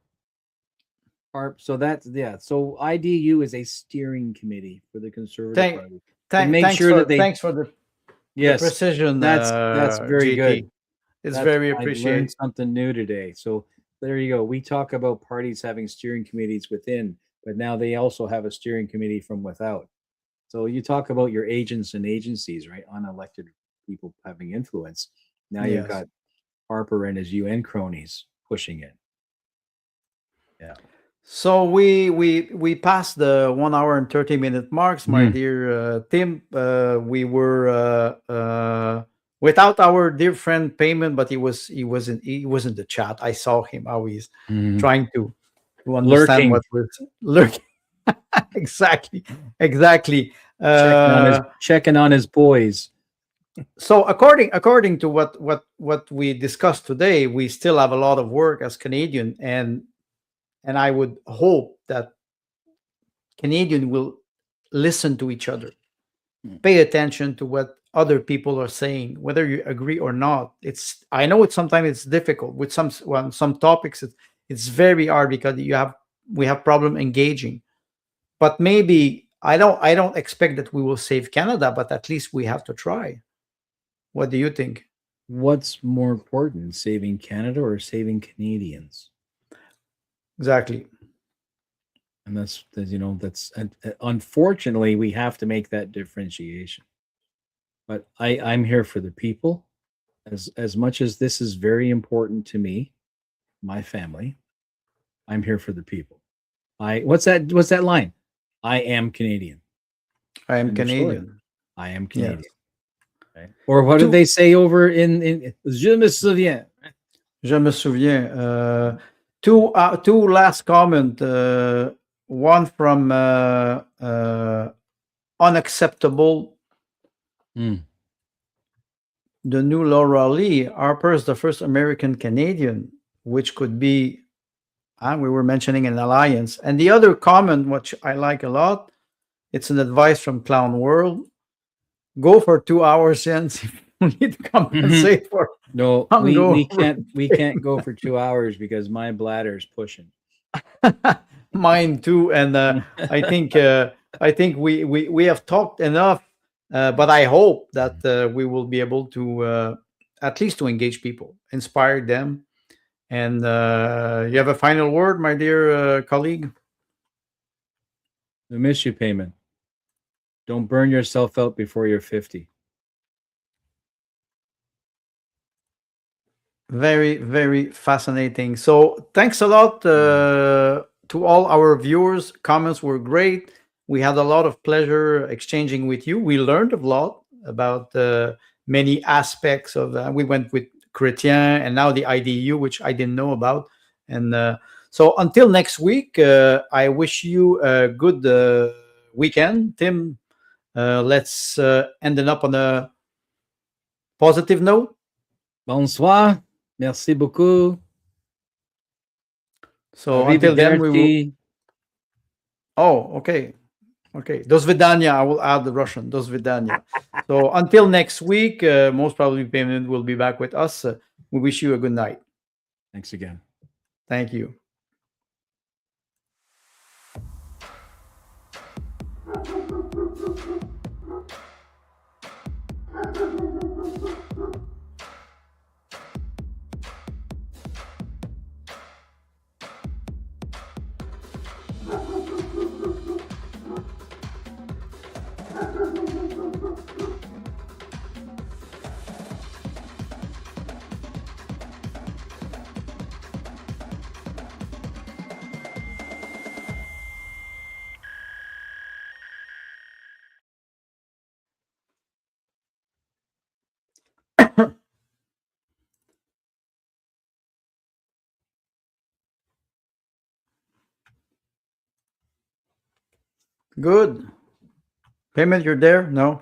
Harp. So So IDU is a steering committee for the Conservative Party. Thanks for the precision. That's very good. It's very appreciated. I learned something new today. So there you go. We talk about parties having steering committees within, but now they also have a steering committee from without. So you talk about your agents and agencies, right? Unelected people having influence. Now you've Yes. got Harper and his UN cronies pushing it. Yeah. So we passed the 1 hour and 30 minute marks, my Mhm. dear Tim. We were without our dear friend Peyman, but he was in the chat. I saw him how he's Mhm. trying to understand Lurking, what we're lurking. Exactly, exactly. checking on his boys. So according to what we discussed today, we still have a lot of work as Canadian, and I would hope that Canadian will listen to each other, Mm. pay attention to what other people are saying, whether you agree or not. I know it's sometimes it's difficult with some topics. It's very hard because we have problem engaging. But maybe I don't expect that we will save Canada, but at least we have to try. What do you think? What's more important, saving Canada or saving Canadians? Exactly. And that's unfortunately we have to make that differentiation. But I'm here for the people. As much as this is very important to me, my family, I'm here for the people. What's that line? I am Canadian. I am End of story. Canadian. I am Yes. Canadian. Okay? Or what did Two, they say over in Je me souviens? Je me souviens. Two last comment. One from unacceptable. Mm. The new Laura Lee. Harper is the first American Canadian, which could be. We were mentioning an alliance. And the other comment, which I like a lot, it's an advice from Clown World. Go for 2 hours, since if you need to compensate for No, we hungover. can't go for 2 hours because my bladder is pushing. Mine too, and I think we have talked enough, but I hope that we will be able to at least to engage people, inspire them. And you have a final word, my dear colleague? I miss you, Peyman. Don't burn yourself out before you're 50. Very, very fascinating. So thanks a lot to all our viewers. Comments were great. We had a lot of pleasure exchanging with you. We learned a lot about many aspects of. We went with Chrétien and now the IDU, which I didn't know about. And so until next week, I wish you a good weekend, Tim. Let's end it up on a positive note. Bonsoir. Merci beaucoup. So until then, we will. Arrivederci. Oh, okay. Okay. До свидания. I will add the Russian. До свидания. So until next week, most probably Payment will be back with us. We wish you a good night. Thanks again. Thank you. Good. Payment, you're there? No?